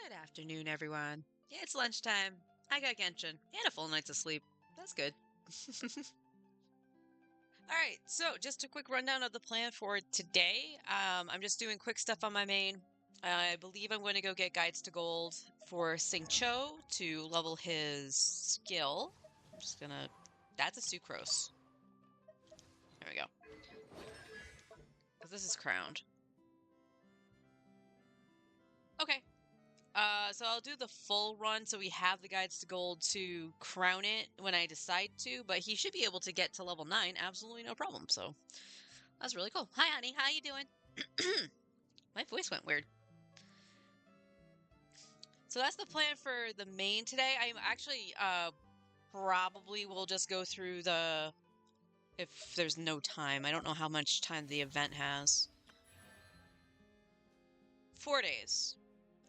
Good afternoon, everyone. Yeah, it's lunchtime. I got Genshin and a full night's of sleep. That's good. All right, so just a quick rundown of the plan for today. I'm just doing quick stuff on my main. I believe I'm going to go get Guides to Gold for Sing Cho to level his skill. I'm just gonna... That's a sucrose. There we go. Because this is crowned. Okay. So I'll do the full run so we have the Guides to Gold to crown it when I decide to, but he should be able to get to level 9 absolutely no problem, so that's really cool. Hi, honey. How you doing? My voice went weird. So that's the plan for the main today. I'm actually probably will just go through the... if there's no time. I don't know how much time the event has. 4 days.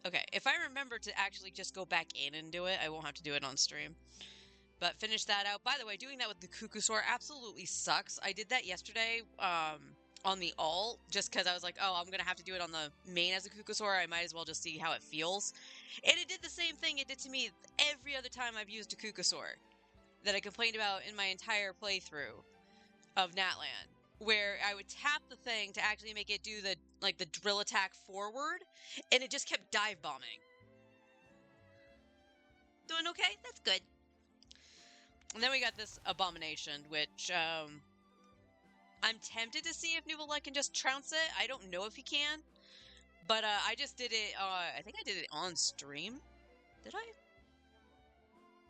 Okay, if I remember to actually just go back in and do it, I won't have to do it on stream. But finish that out. By the way, doing that with the Kukusor absolutely sucks. I did that yesterday on the alt, just because I was like, oh, I'm going to have to do it on the main as a Kukusor. I might as well just see how it feels. And it did the same thing it did to me every other time I've used a Kukusor that I complained about in my entire playthrough of Natlan, where I would tap the thing to actually make it do the drill attack forward, and it just kept dive bombing. Doing okay? That's good. And then we got this abomination, which I'm tempted to see if Nuvola can just trounce it. I don't know if he can, but I just did it. I think I did it on stream. Did I?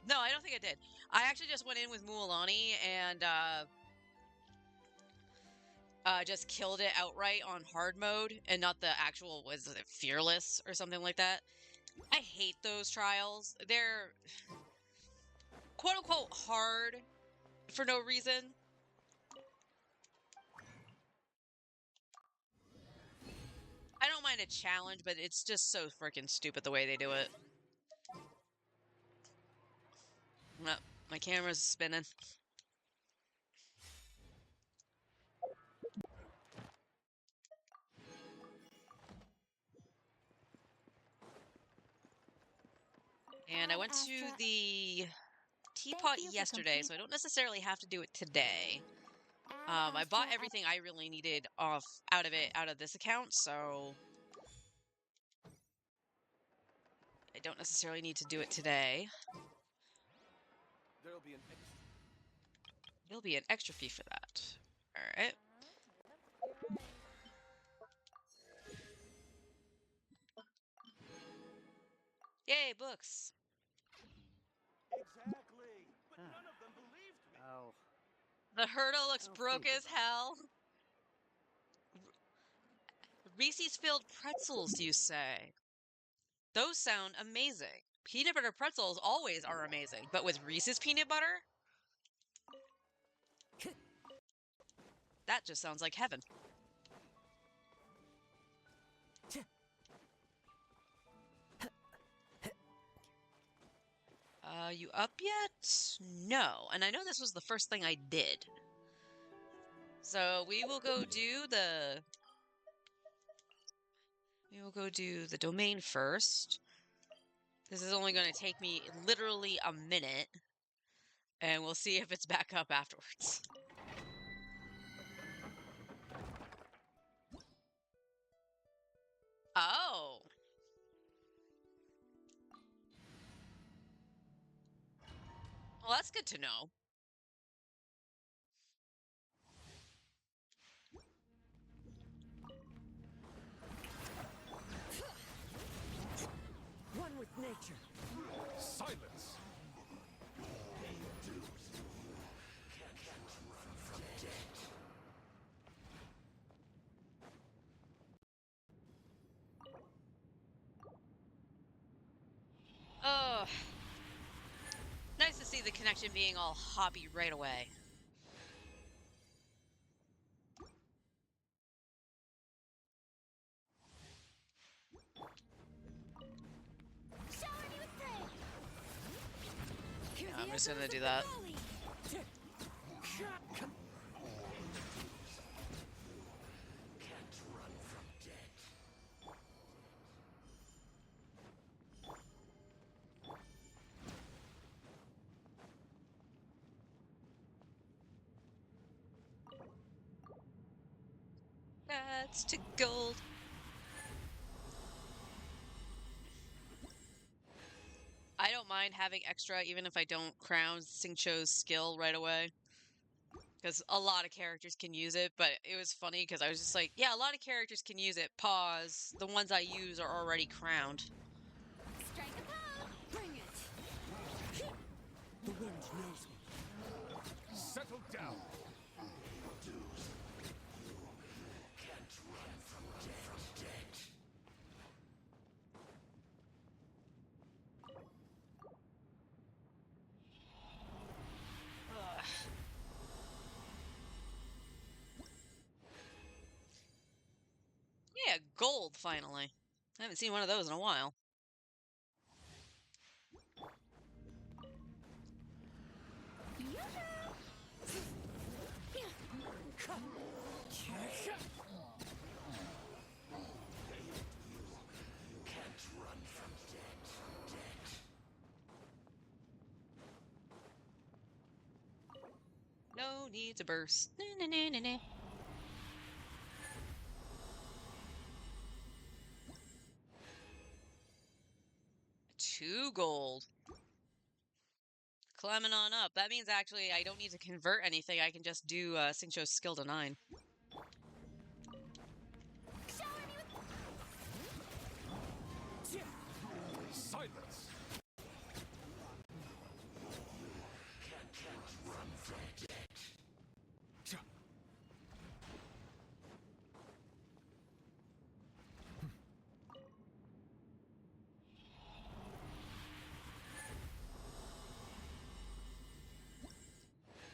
No, I don't think I did. I actually just went in with Mualani and just killed it outright on hard mode and not the actual, was it Fearless or something like that? I hate those trials. They're quote-unquote hard for no reason. I don't mind a challenge, but it's just so freaking stupid the way they do it. Oh, my camera's spinning. And I went to the teapot yesterday, so I don't necessarily have to do it today. I bought everything I really needed out of this account, so I don't necessarily need to do it today. There'll be an extra fee for that. Alright. Yay, books! Exactly, but none of them believed me. Oh. The hurdle looks broke as hell. Reese's filled pretzels, you say? Those sound amazing. Peanut butter pretzels always are amazing, but with Reese's peanut butter? That just sounds like heaven. You up yet? No. And I know this was the first thing I did. So we will go do the... We will go do the domain first. This is only going to take me literally a minute. And we'll see if it's back up afterwards. Oh. Well, that's good to know. One with nature. Silence. Oh. Nice to see the connection being all hoppy right away. I'm just gonna do that. gets to gold. I don't mind having extra even if I don't crown Xingqiu's skill right away. Because a lot of characters can use it, but it was funny because I was just like, yeah, a lot of characters can use it. Pause. The ones I use are already crowned. Strike a pose! Bring it! The wind knows me. Settle down. Yeah, gold, finally. I haven't seen one of those in a while. No need to burst. Na, na, na, na, na. Two gold. Climbing on up. That means actually I don't need to convert anything. I can just do Xingqiu's skill to 9. Silence.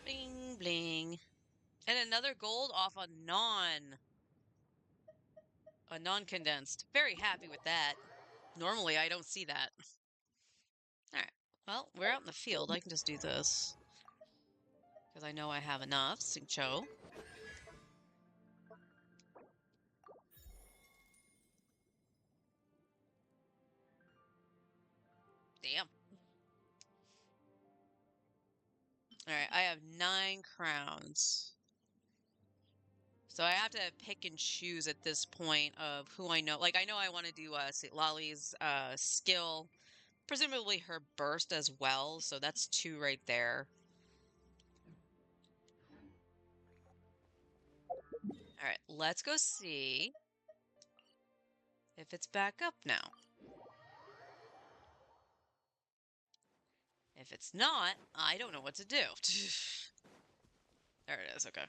Bling, bling. And another gold off a non-condensed. Very happy with that. Normally, I don't see that. Alright. Well, we're out in the field. I can just do this. Because I know I have enough. Xingqiu. Damn. Alright, I have 9 crowns. So I have to pick and choose at this point of who I know. Like, I know I want to do Lali's skill. Presumably her burst as well. So that's 2 right there. Alright, let's go see if it's back up now. If it's not, I don't know what to do. There it is, okay.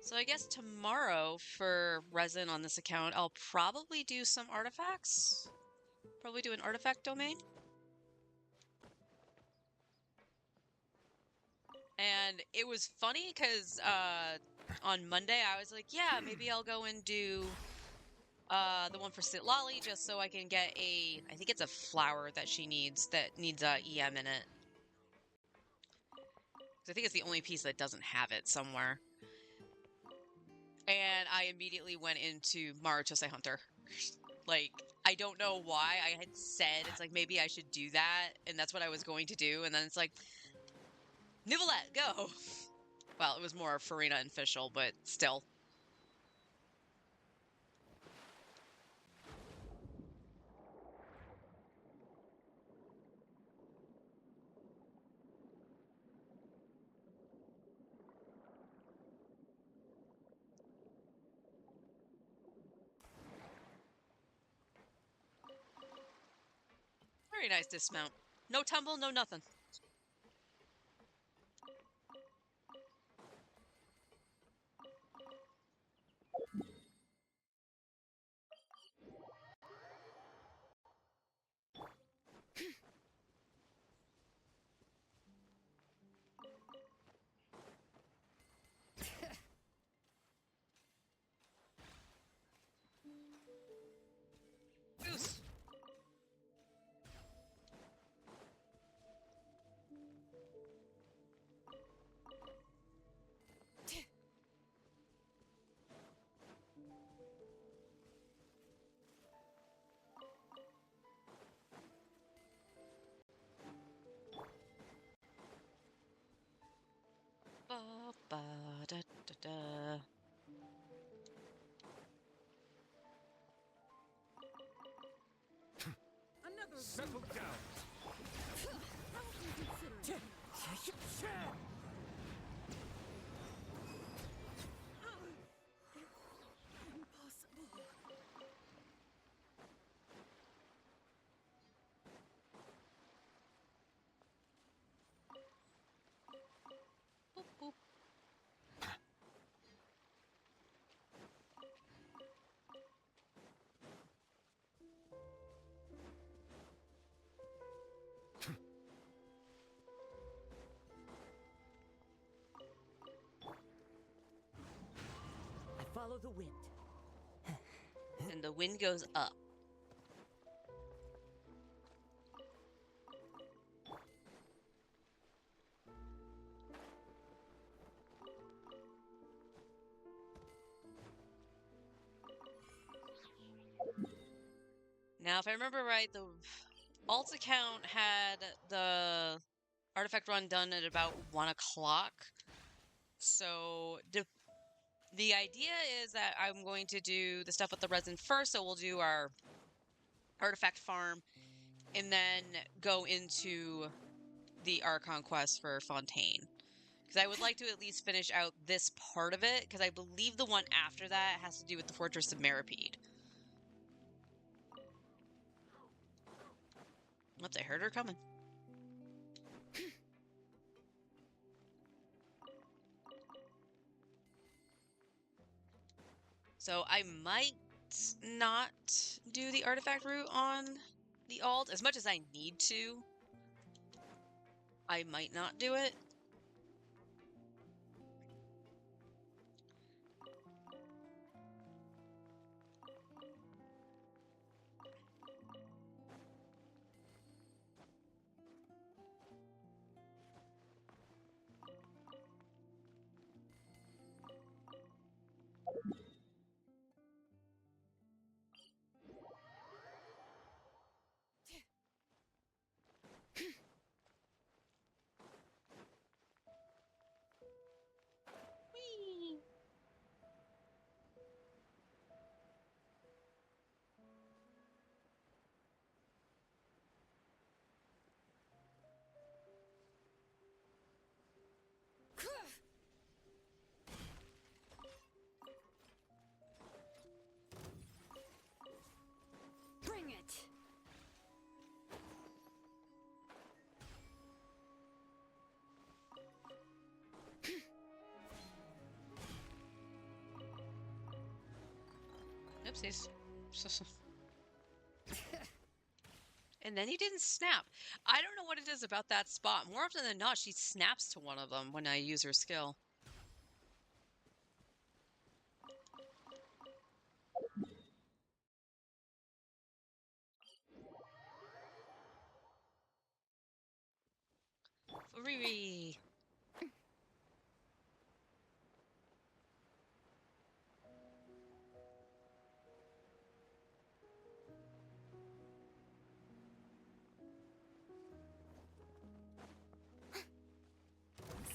So I guess tomorrow for resin on this account, I'll probably do some artifacts. Probably do an artifact domain. And it was funny because on Monday I was like, yeah, maybe I'll go and do the one for Sitlali just so I can get I think it's a flower that she needs that needs EM in it. Because I think it's the only piece that doesn't have it somewhere. And I immediately went into Maruchose Hunter. Like, I don't know why. I had said, it's like, maybe I should do that, and that's what I was going to do, and then it's like, Nivelette, go! Well, it was more Farina and Fischl, but still. Very nice dismount. No tumble, no nothing. Goose! da, da, da. Another Settle down. How would you consider it? Impossible. Boop, boop. I follow the wind. And the wind goes up. Now, if I remember right, the alt account had the artifact run done at about 1 o'clock. So the idea is that I'm going to do the stuff with the resin first. So we'll do our artifact farm and then go into the Archon quest for Fontaine. Because I would like to at least finish out this part of it, because I believe the one after that has to do with the Fortress of Meripede. Oops, I heard her coming. So I might not do the artifact route on the alt as much as I need to. I might not do it. Whee! Bring it. Oopsies. And then he didn't snap. I don't know what it is about that spot. More often than not, she snaps to one of them when I use her skill. Riri.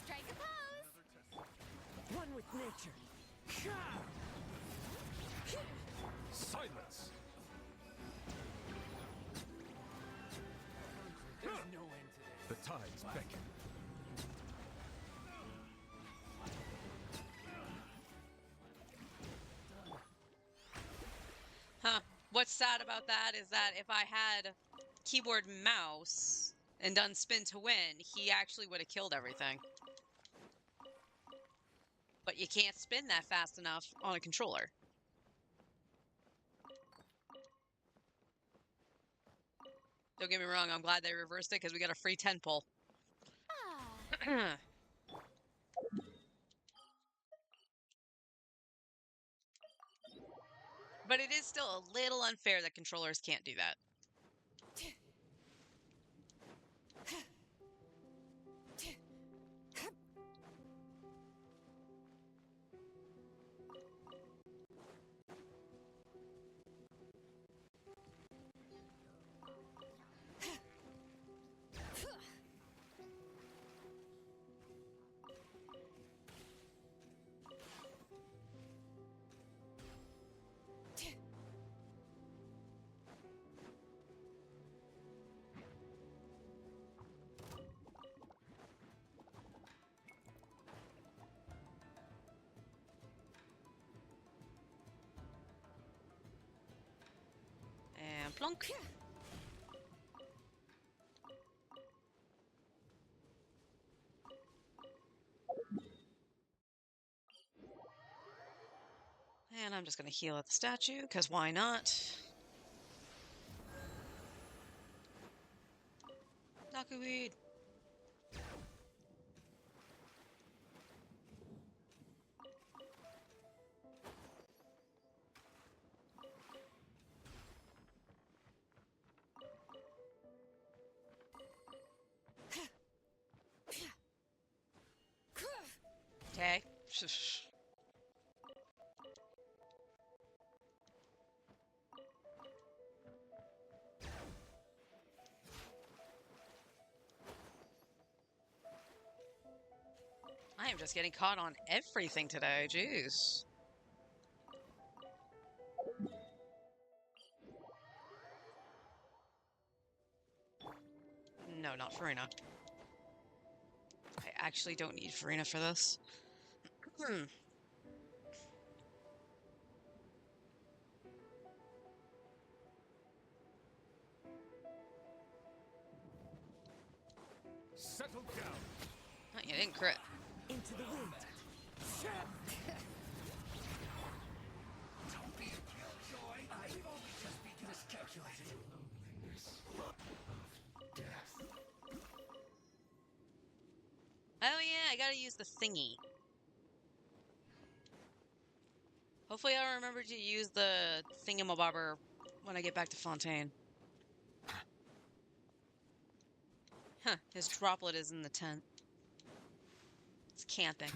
Strike a pose. One with nature. Silence. There's no end to this. The tides beckon. Huh. What's sad about that is that if I had keyboard mouse and done spin to win, he actually would have killed everything. But you can't spin that fast enough on a controller. Don't get me wrong, I'm glad they reversed it because we got a free 10 pull. Ah. But it is still a little unfair that controllers can't do that. plunk. And I'm just going to heal at the statue, because why not? Knockerweed. Okay. I am just getting caught on everything today, jeez. No, not Farina. I actually don't need Farina for this. Settle down. Oh, you didn't crit. Into the wind. Don't be a killjoy. I've only just been miscalculated. Death. Oh yeah, I gotta use the thingy. Hopefully I'll remember to use the thingamabobber when I get back to Fontaine. Huh, his droplet is in the tent. It's camping.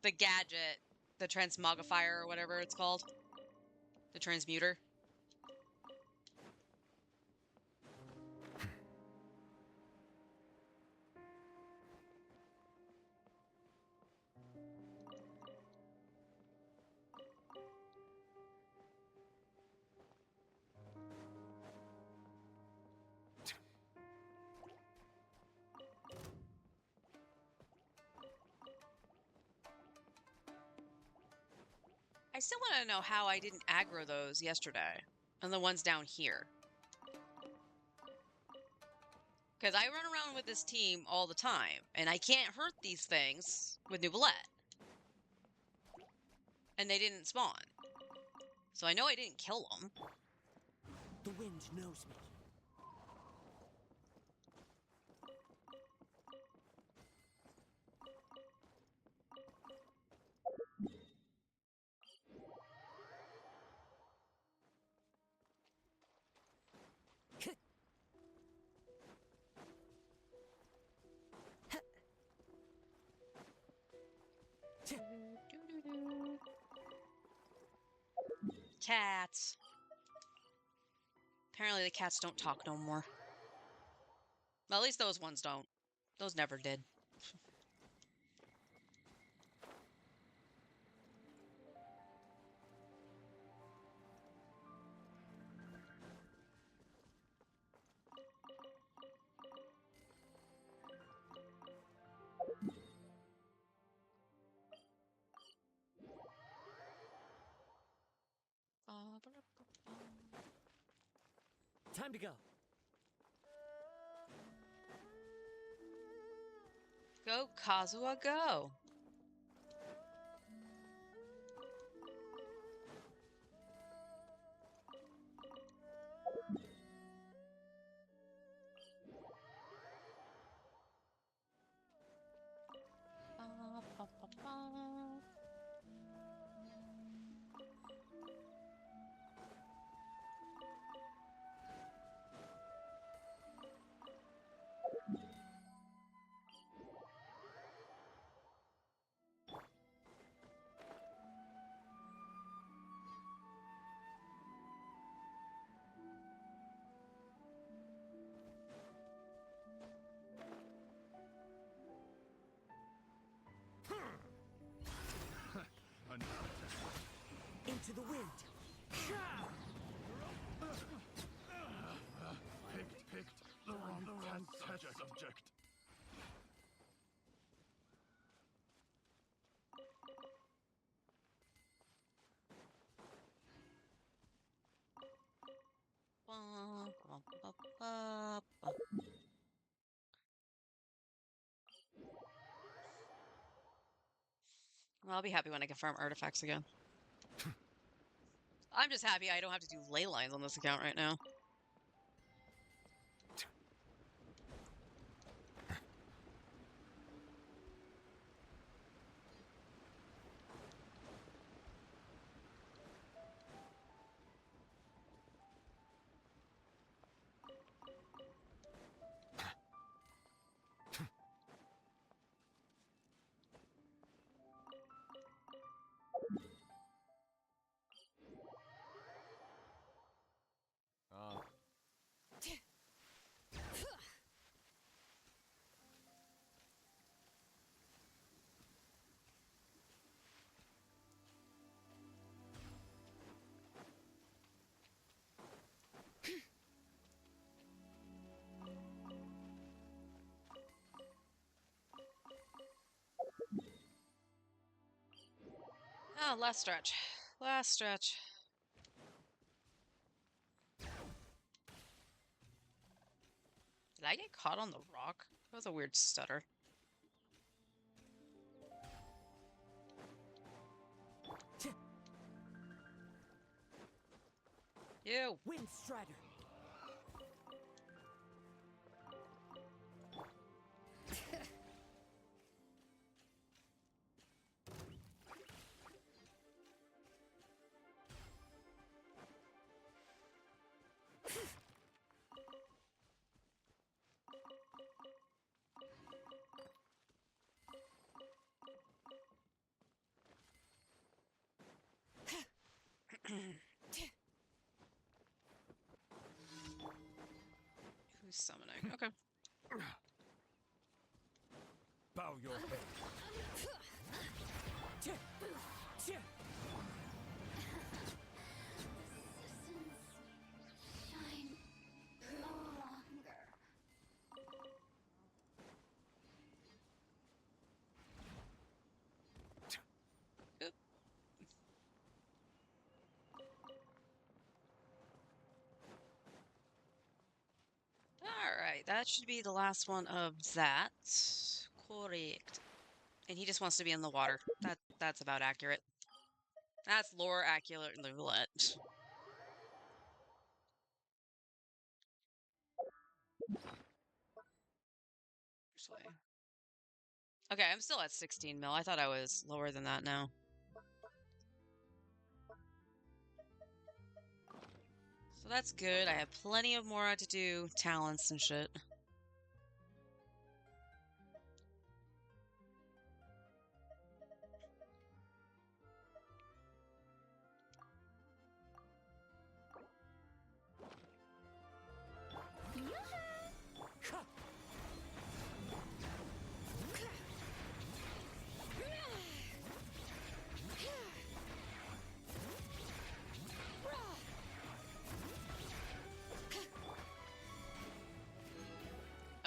The gadget, the transmogrifier or whatever it's called. The transmuter. I still want to know how I didn't aggro those yesterday. And the ones down here. Because I run around with this team all the time. And I can't hurt these things with Nouvellette. And they didn't spawn. So I know I didn't kill them. The wind knows me. Cats. Apparently the cats don't talk no more. Well, at least those ones don't. Those never did. Time to go. Go, Kazuha, go! ba, ba, ba. Well, I'll be happy when I can farm artifacts again. I'm just happy I don't have to do ley lines on this account right now. Oh, last stretch. Last stretch. Did I get caught on the rock? That was a weird stutter. You! Wind Strider. Who's summoning? Okay. Bow your head. Shine no longer. Oop. Alright, that should be the last one of that. Correct. And he just wants to be in the water. That's about accurate. That's lore accurate roulette. Actually. Okay, I'm still at 16 mil. I thought I was lower than that now. So that's good. I have plenty of more to do, talents and shit.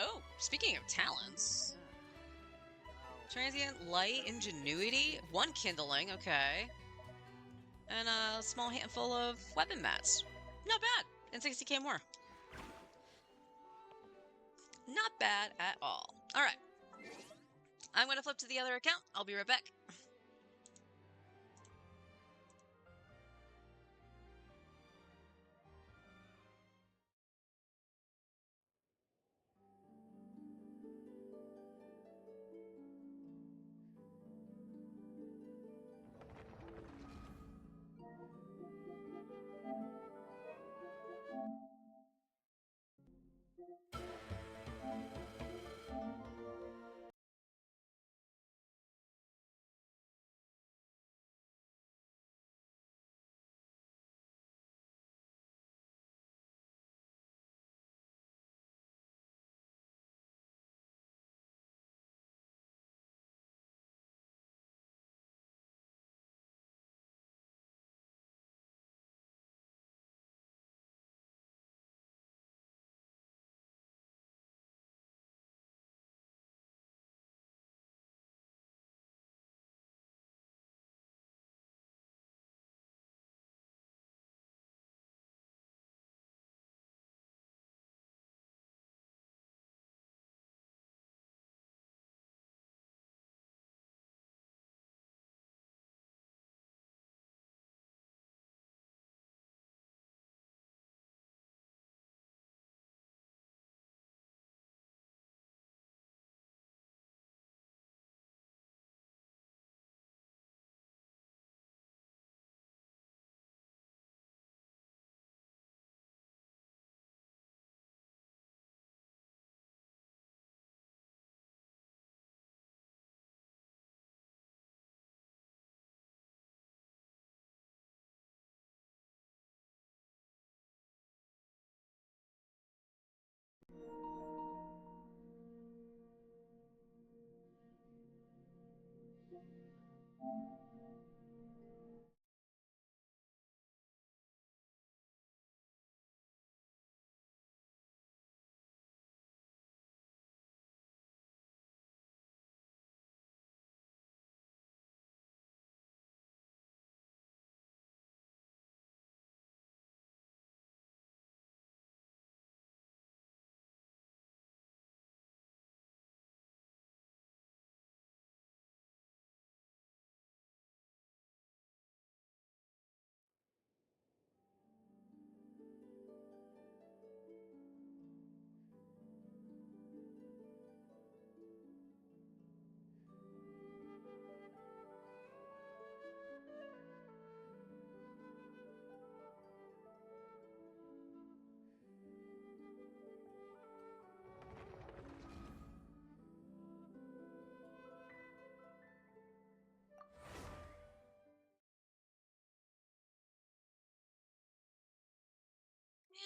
Oh, speaking of talents. Transient Light, Ingenuity, 1 Kindling, okay. And a small handful of weapon mats. Not bad. And 60k more. Not bad at all. Alright. I'm going to flip to the other account. I'll be right back.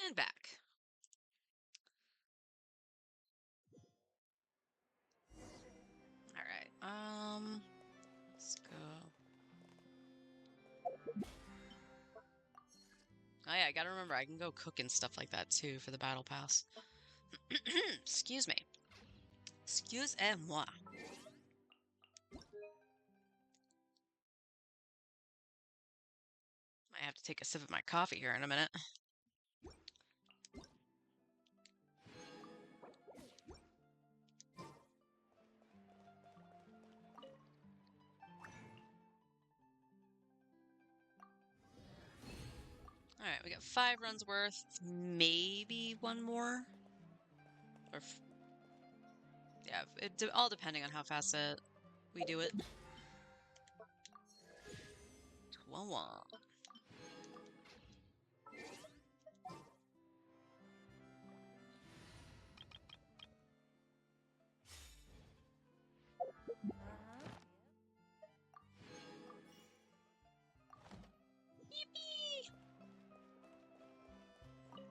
And back. Alright, let's go. Oh yeah, I gotta remember, I can go cook and stuff like that too for the battle pass. Excuse me. Excusez-moi. Might have to take a sip of my coffee here in a minute. Alright, we got 5 runs worth. Maybe one more? Or yeah, all depending on how fast we do it. 1-1. Yippee!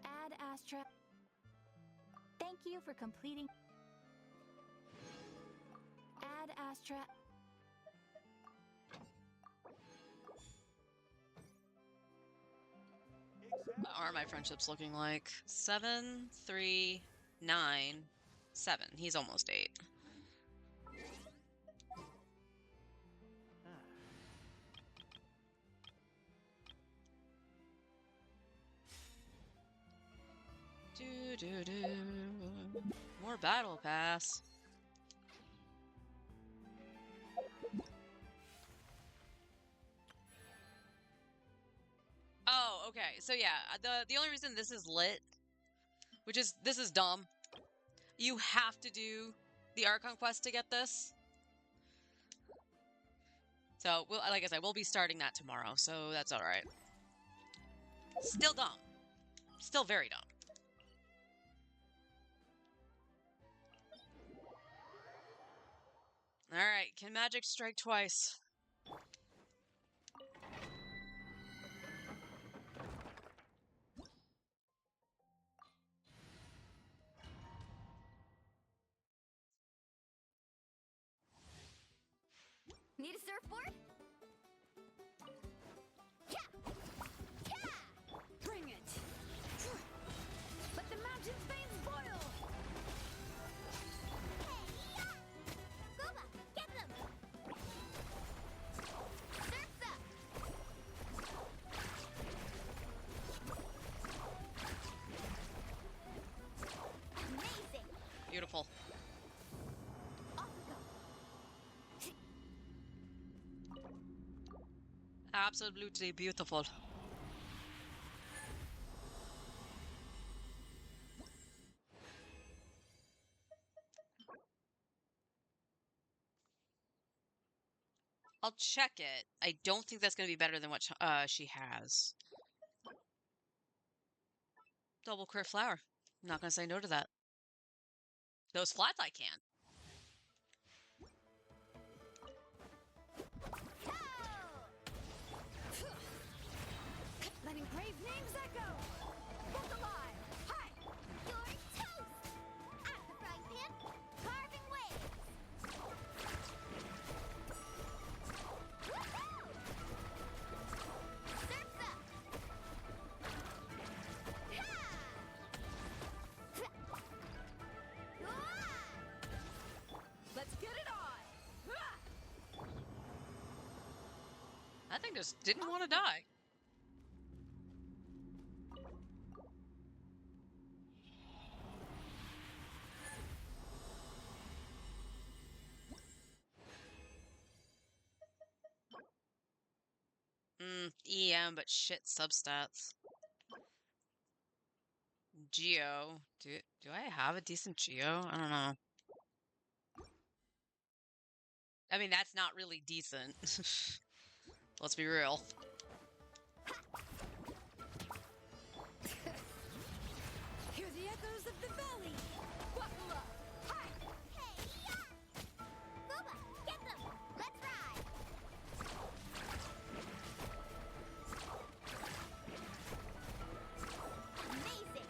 Ad Astra. Thank you for completing. Ad Astra. What are my friendships looking like? 7, 3, 9, 7. He's almost 8. Do. More battle pass. Oh, okay. So yeah, the only reason this is lit, this is dumb. You have to do the Archon quest to get this. So, like I said, we'll be starting that tomorrow, so that's all right. Still dumb. Still very dumb. All right, can magic strike twice? Need a surfboard? Yeah! Yeah! Bring it! Let the mountain's veins boil! Hey, yeah! Gooba, get them! Surf's up! Amazing! Beautiful. Off we go! Absolutely beautiful. I'll check it. I don't think that's going to be better than what she has. Double crit flower. I'm not going to say no to that. Those flats I can. Letting brave names echo! Both alive! Hi! You're toast! At the frying pan, carving waves! Woohoo! Surf's up! Let's get it on! That thing just didn't want to die. EM, but shit substats. Geo. Do I have a decent Geo? I don't know. I mean, that's not really decent. Let's be real. Hear the echoes of the valley! Buckle up! Hi! Hey, yeah! Gooba, get them! Let's ride! Amazing!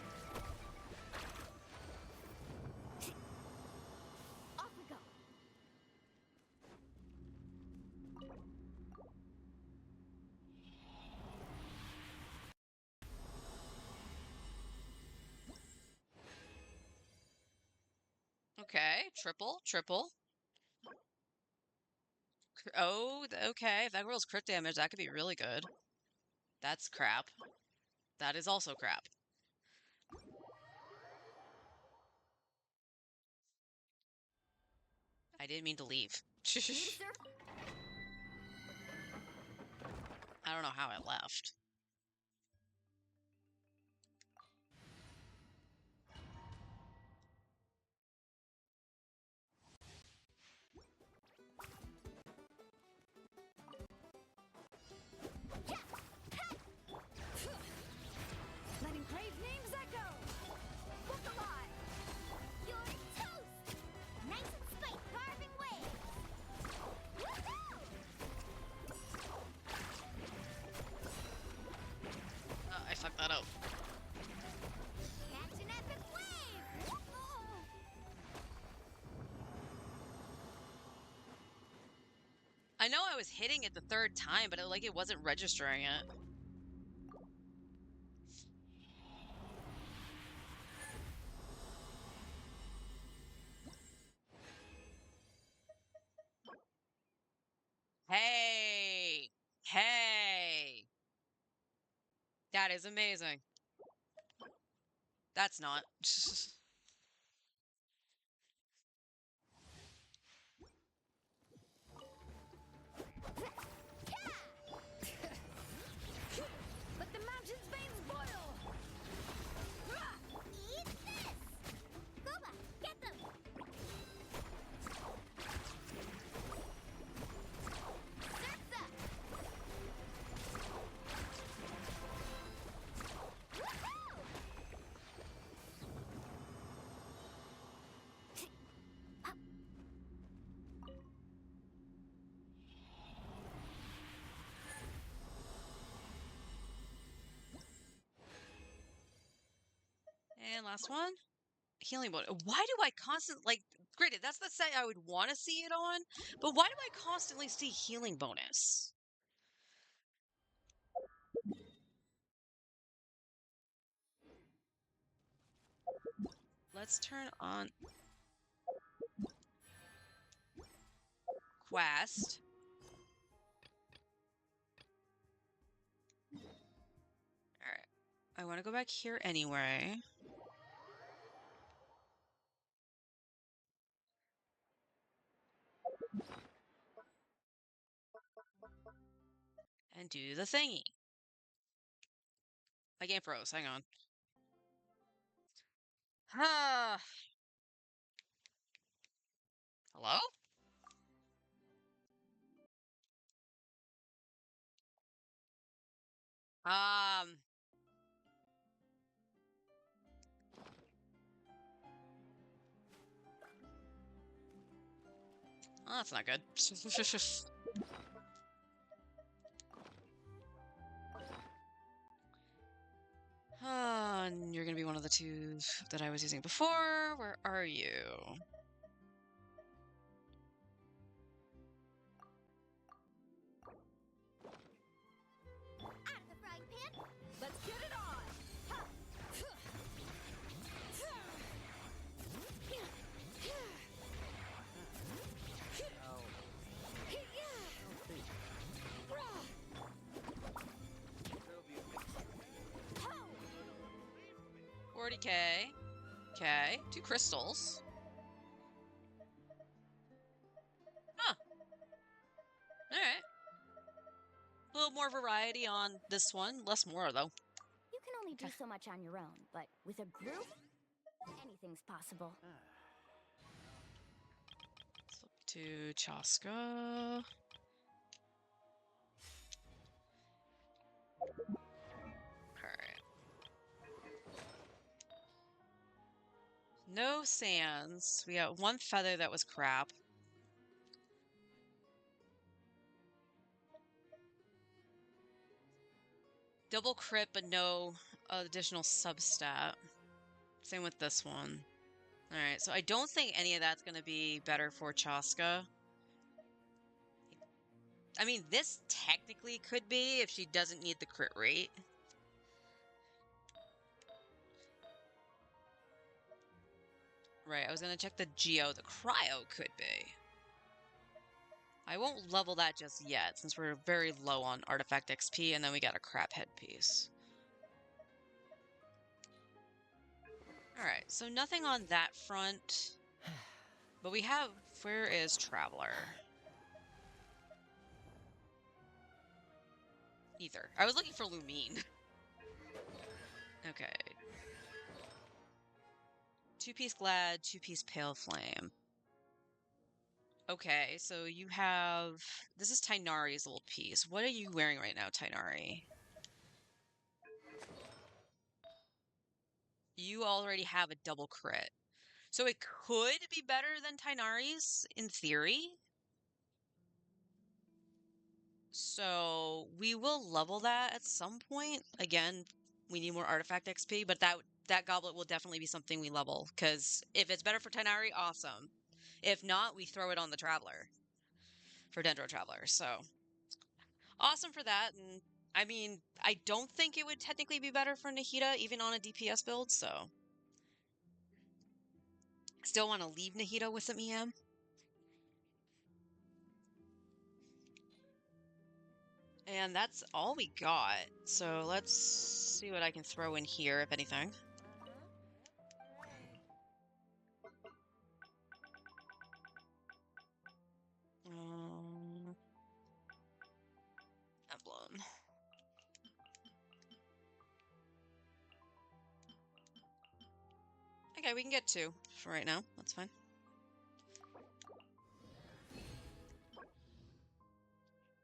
Triple, triple. Oh, okay. If that rolls crit damage, that could be really good. That's crap. That is also crap. I didn't mean to leave. I don't know how I left. Letting brave names echo. Look alive. You're toast. Nice and spike carving waves. Woohoo! I fucked that up. Catch an epic wave. Oh. I know I was hitting it the third time, but it wasn't registering it. Hey! Hey! That is amazing. That's not. Let the mountain's veins boil. Eat this. Gooba, get them. Surf's up. Woohoo! And last one. Healing bonus. Why do I constantly, granted, that's the set I would want to see it on, but why do I constantly see healing bonus? Let's turn on quest. Alright. I want to go back here anyway. And do the thingy. My game froze. Hang on. Ah. Hello? Oh, that's not good. And you're gonna be one of the two that I was using before. Where are you? Out of the frying pan. Let's get it on. Ha. Ho. 40k. Okay. 2 crystals. Huh. Alright. A little more variety on this one. Less more, though. You can only do so much on your own, but with a group, anything's possible. Let's look to Chaska. Alright. No sands. We got 1 feather that was crap. Double crit, but no additional substat. Same with this one. Alright, so I don't think any of that's going to be better for Chaska. I mean, this technically could be if she doesn't need the crit rate. Right, I was gonna check the Geo. The Cryo could be. I won't level that just yet, since we're very low on artifact XP, and then we got a crap headpiece. Alright, so nothing on that front. But we have... Where is Traveler? Ether. I was looking for Lumine. Okay. 2-piece Glad, 2-piece Pale Flame. Okay, so you have... This is Tainari's old piece. What are you wearing right now, Tainari? You already have a double crit. So it could be better than Tainari's, in theory. So we will level that at some point. Again, we need more artifact XP, but that goblet will definitely be something we level, because if it's better for Tainari, awesome. If not, we throw it on the Traveler for Dendro Traveler. So awesome for that. And I mean, I don't think it would technically be better for Nahida, even on a DPS build, so still want to leave Nahida with some EM. And that's all we got. So let's see what I can throw in here, if anything. Emblem. Okay, we can get 2 for right now. That's fine.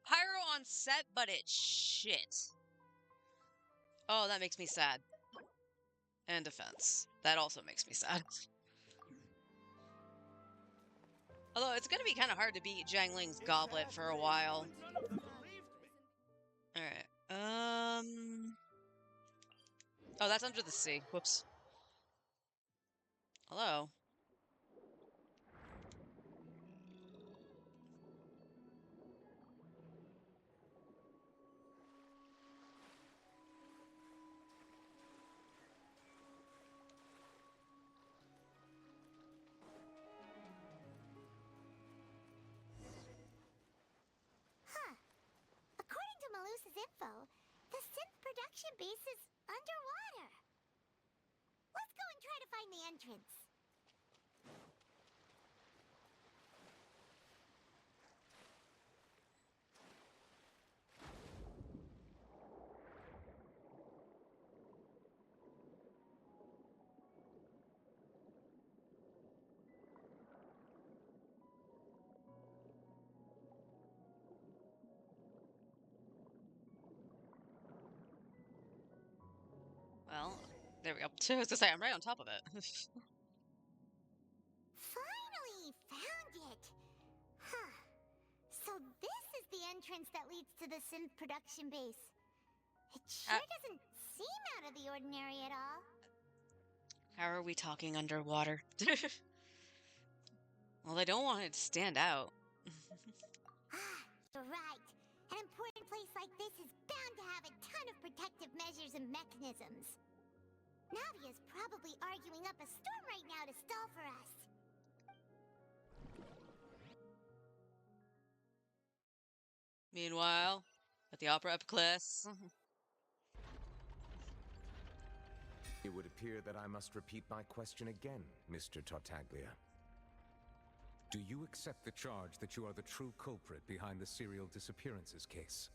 Pyro on set, but it's shit. Oh, that makes me sad. And defense. That also makes me sad. Although it's gonna be kind of hard to beat Zhang Ling's goblet for a while. Alright. Oh, that's under the sea. Whoops. Hello. Huh. According to Malusa's info, the synth production base is underwater. Let's go and try to find the entrance. Well, there we go. I was gonna say, I'm right on top of it. Finally found it. Huh. So this is the entrance that leads to the synth production base. It sure doesn't seem out of the ordinary at all. How are we talking underwater? Well, I don't want it to stand out. You're right. An important place like this is bound to have a ton of protective measures and mechanisms. Navia's probably arguing up a storm right now to stall for us. Meanwhile, at the Opera Epiclese. It would appear that I must repeat my question again, Mr. Tartaglia. Do you accept the charge that you are the true culprit behind the serial disappearances case?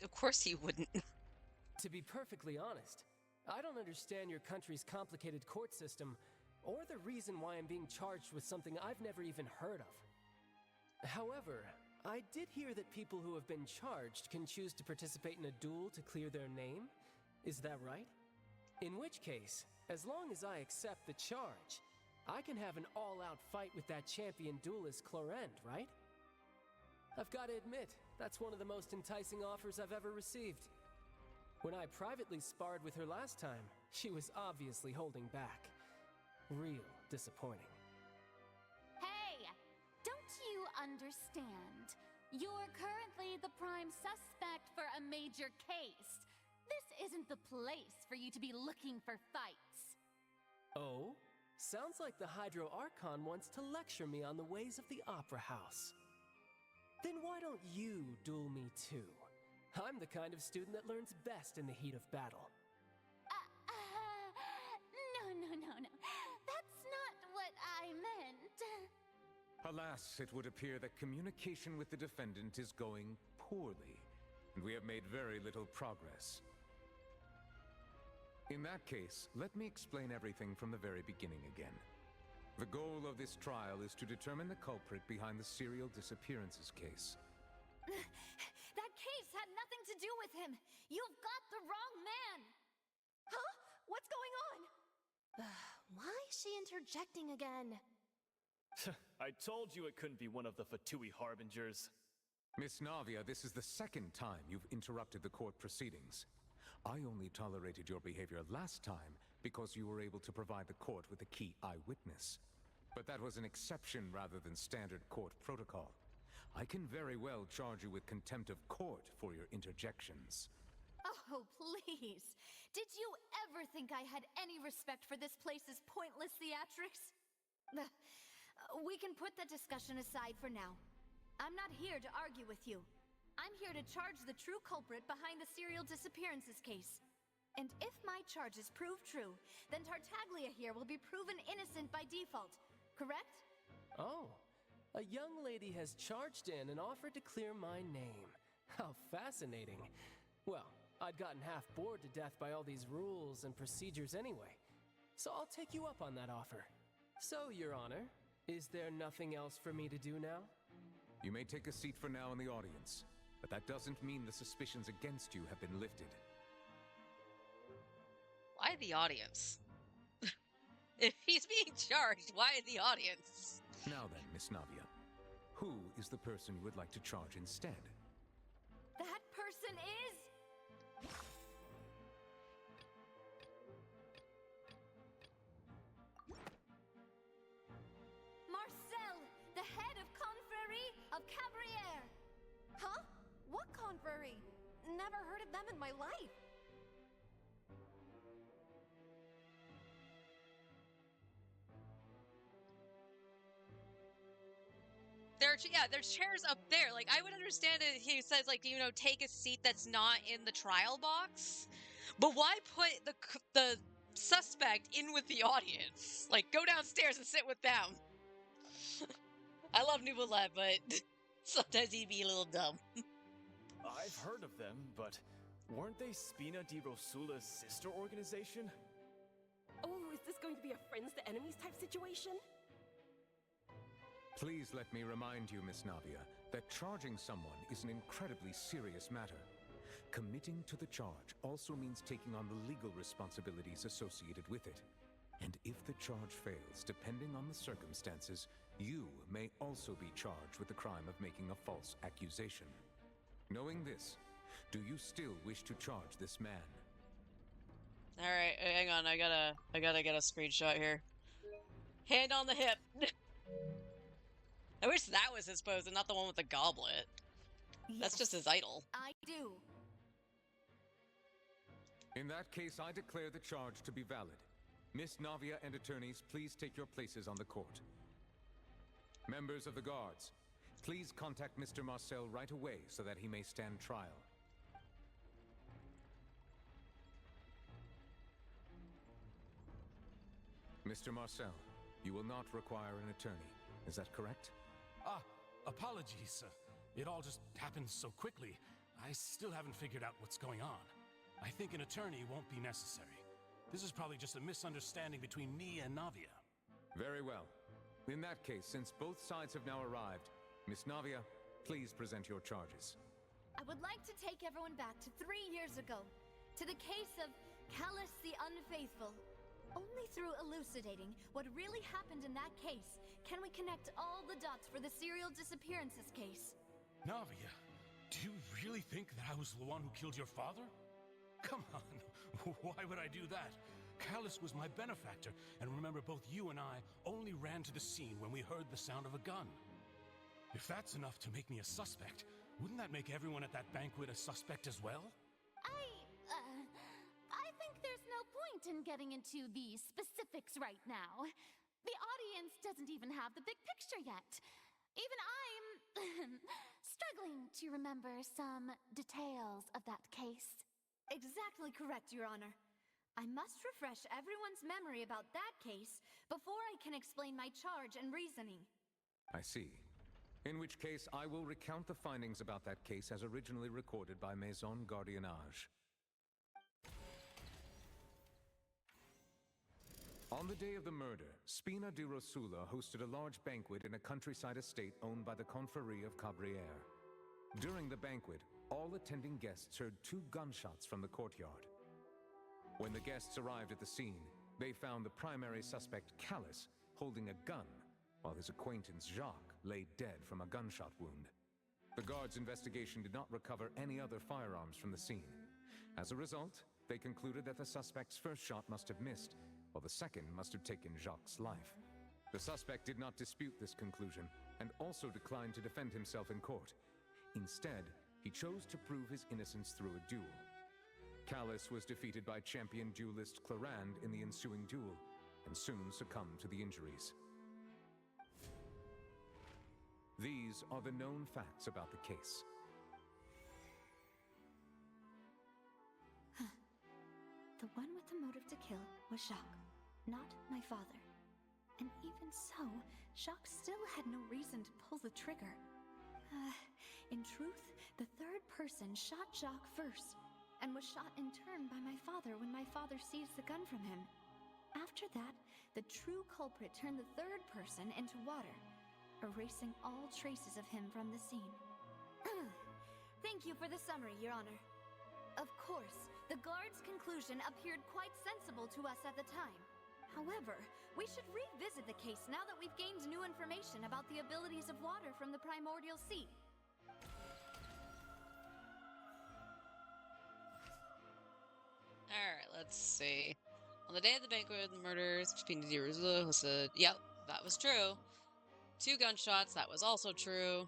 Of course he wouldn't. To be perfectly honest, I don't understand your country's complicated court system, or the reason why I'm being charged with something I've never even heard of. However, I did hear that people who have been charged can choose to participate in a duel to clear their name. Is that right? In which case, as long as I accept the charge, I can have an all-out fight with that champion duelist Clorend, right? I've got to admit, that's one of the most enticing offers I've ever received. When I privately sparred with her last time, she was obviously holding back. Real disappointing. Hey! Don't you understand? You're currently the prime suspect for a major case. This isn't the place for you to be looking for fights. Oh? Sounds like the Hydro Archon wants to lecture me on the ways of the Opera House. Then why don't you duel me too? I'm the kind of student that learns best in the heat of battle. No. That's not what I meant. Alas, it would appear that communication with the defendant is going poorly, and we have made very little progress. In that case, let me explain everything from the very beginning again. The goal of this trial is to determine the culprit behind the serial disappearances case. That case had nothing to do with him. You've got the wrong man. Huh? What's going on? Why is she interjecting again? I told you it couldn't be one of the Fatui Harbingers. Miss Navia, this is the second time you've interrupted the court proceedings. I only tolerated your behavior last time because you were able to provide the court with a key eyewitness. But that was an exception rather than standard court protocol. I can very well charge you with contempt of court for your interjections. Oh, please. Did you ever think I had any respect for this place's pointless theatrics? We can put that discussion aside for now. I'm not here to argue with you. I'm here to charge the true culprit behind the serial disappearances case. And if my charges prove true, then Tartaglia here will be proven innocent by default, correct? Oh, a young lady has charged in and offered to clear my name. How fascinating. Well, I'd gotten half bored to death by all these rules and procedures anyway, so I'll take you up on that offer. So, Your Honor, is there nothing else for me to do now? You may take a seat for now in the audience, but that doesn't mean the suspicions against you have been lifted. Why the audience? If he's being charged, why the audience? Now then, Miss Navia, who is the person you would like to charge instead? That person is... Marcel, the head of Confrérie of Cabrières. Huh? What confrérie? Never heard of them in my life. There's chairs up there. Like, I would understand it if he says, like, you know, take a seat that's not in the trial box. But why put the suspect in with the audience? Like, go downstairs and sit with them. I love Nouvelle, but sometimes he'd be a little dumb. I've heard of them, but weren't they Spina di Rosula's sister organization? Oh, is this going to be a friends to enemies type situation? Please let me remind you, Miss Navia, that charging someone is an incredibly serious matter. Committing to the charge also means taking on the legal responsibilities associated with it. And if the charge fails, depending on the circumstances, you may also be charged with the crime of making a false accusation. Knowing this, do you still wish to charge this man? All right, hang on. I gotta get a screenshot here. Hand on the hip. I wish that was his pose and not the one with the goblet. That's just his idol. I do. In that case, I declare the charge to be valid. Miss Navia and attorneys, please take your places on the court. Members of the guards, please contact Mr. Marcel right away so that he may stand trial. Mr. Marcel, you will not require an attorney. Is that correct? Apologies. It all just happened so quickly. I still haven't figured out what's going on. I think an attorney won't be necessary. This is probably just a misunderstanding between me and Navia. Very well. In that case, since both sides have now arrived, Miss Navia, please present your charges. I would like to take everyone back to 3 years ago, to the case of Callus the Unfaithful. Only through elucidating what really happened in that case can we connect all the dots for the serial disappearances case. Navia, do you really think that I was the one who killed your father? Come on, why would I do that? Callus was my benefactor, and remember, both you and I only ran to the scene when we heard the sound of a gun. If that's enough to make me a suspect, wouldn't that make everyone at that banquet a suspect as well? I think there's no point point in getting into the specifics right now. The audience doesn't even have the big picture yet. Even I'm struggling to remember some details of that case. Exactly correct, Your Honor. I must refresh everyone's memory about that case before I can explain my charge and reasoning. I see. In which case, I will recount the findings about that case as originally recorded by Maison Gardiennage. On the day of the murder, Spina di Rosula hosted a large banquet in a countryside estate owned by the Confrérie of Cabrières. During the banquet, all attending guests heard 2 gunshots from the courtyard. When the guests arrived at the scene, they found the primary suspect, Callus, holding a gun, while his acquaintance, Jacques, lay dead from a gunshot wound. The guards' investigation did not recover any other firearms from the scene. As a result, they concluded that the suspect's first shot must have missed, while the second must have taken Jacques' life. The suspect did not dispute this conclusion, and also declined to defend himself in court. Instead, he chose to prove his innocence through a duel. Callus was defeated by champion duelist Clarande in the ensuing duel, and soon succumbed to the injuries. These are the known facts about the case. The one with the motive to kill was Jacques, not my father. And even so, Jacques still had no reason to pull the trigger. In truth, the third person shot Jacques first, and was shot in turn by my father when my father seized the gun from him. After that, the true culprit turned the third person into water, erasing all traces of him from the scene. Thank you for the summary, Your Honor. Of course, the guard's conclusion appeared quite sensible to us at the time. However, we should revisit the case now that we've gained new information about the abilities of water from the primordial sea. Alright, let's see. On the day of the banquet of the murders, Spina di Rosula hosted... Yep, that was true. 2 gunshots, that was also true.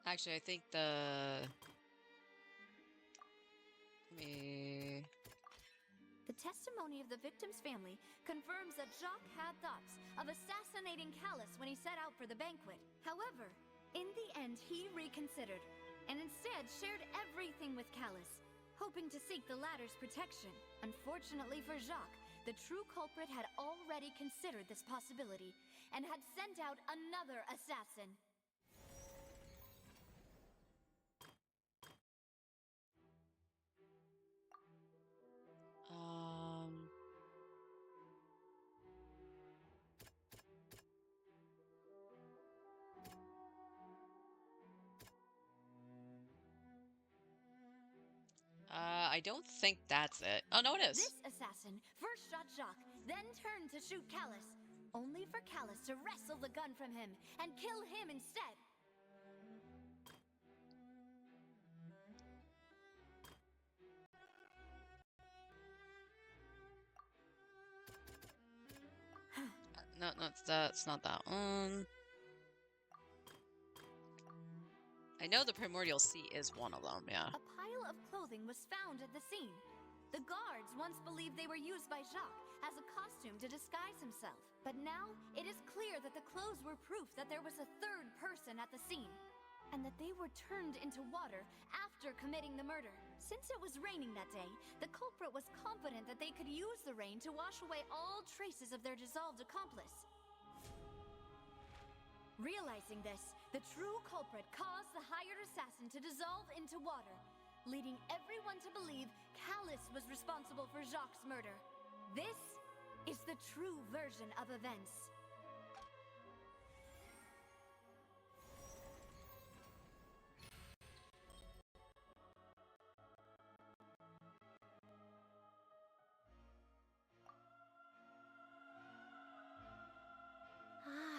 Actually, I think the... The testimony of the victim's family confirms that Jacques had thoughts of assassinating Callus when he set out for the banquet. However, in the end, he reconsidered, and instead shared everything with Callus, hoping to seek the latter's protection. Unfortunately for Jacques, the true culprit had already considered this possibility, and had sent out another assassin. I don't think that's it. Oh, no, it is. This assassin first shot Jacques, then turned to shoot Callus, only for Callus to wrestle the gun from him and kill him instead. No, that's not that one. I know the primordial sea is one of them, yeah. A pile of clothing was found at the scene. The guards once believed they were used by Jacques as a costume to disguise himself. But now, it is clear that the clothes were proof that there was a third person at the scene, and that they were turned into water after committing the murder. Since it was raining that day, the culprit was confident that they could use the rain to wash away all traces of their dissolved accomplice. Realizing this, the true culprit caused the hired assassin to dissolve into water, leading everyone to believe Callus was responsible for Jacques' murder. This is the true version of events.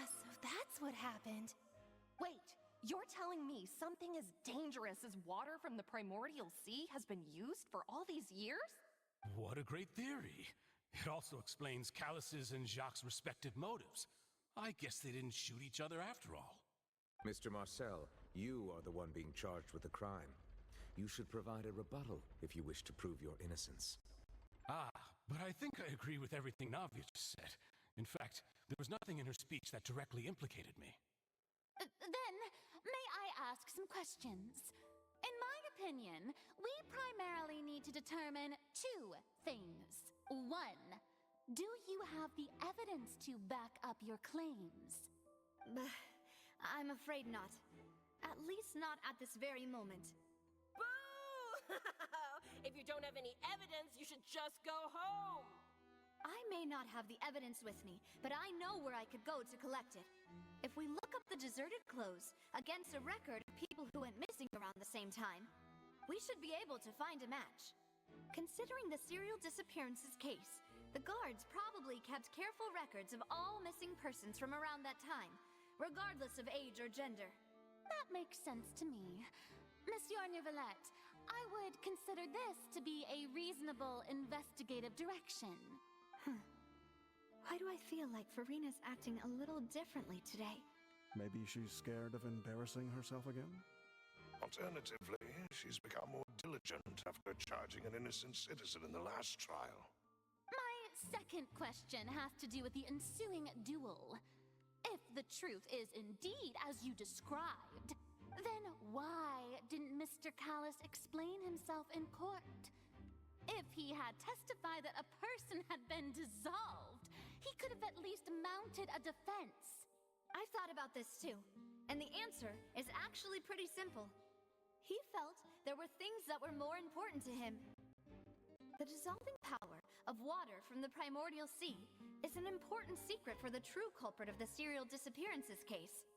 So that's what happened. Wait, you're telling me something as dangerous as water from the primordial sea has been used for all these years? What a great theory. It also explains Callus's and Jacques' respective motives. I guess they didn't shoot each other after all. Mr. Marcel, you are the one being charged with the crime. You should provide a rebuttal if you wish to prove your innocence. Ah, but I think I agree with everything Navia just said. In fact, there was nothing in her speech that directly implicated me. Then, may I ask some questions? In my opinion, we primarily need to determine two things. One, do you have the evidence to back up your claims? I'm afraid not. At least not at this very moment. Boo! If you don't have any evidence, you should just go home! I may not have the evidence with me, but I know where I could go to collect it. If we look up the deserted clothes against a record of people who went missing around the same time, we should be able to find a match. Considering the serial disappearances case, the guards probably kept careful records of all missing persons from around that time, regardless of age or gender. That makes sense to me. Monsieur Neuvillette, I would consider this to be a reasonable investigative direction. Why do I feel like Farina's acting a little differently today? Maybe she's scared of embarrassing herself again? Alternatively, she's become more diligent after charging an innocent citizen in the last trial. My second question has to do with the ensuing duel. If the truth is indeed as you described, then why didn't Mr. Callus explain himself in court? If he had testified that a person had been dissolved, he could have at least mounted a defense. I've thought about this too, and the answer is actually pretty simple. He felt there were things that were more important to him. The dissolving power of water from the primordial sea is an important secret for the true culprit of the serial disappearances case.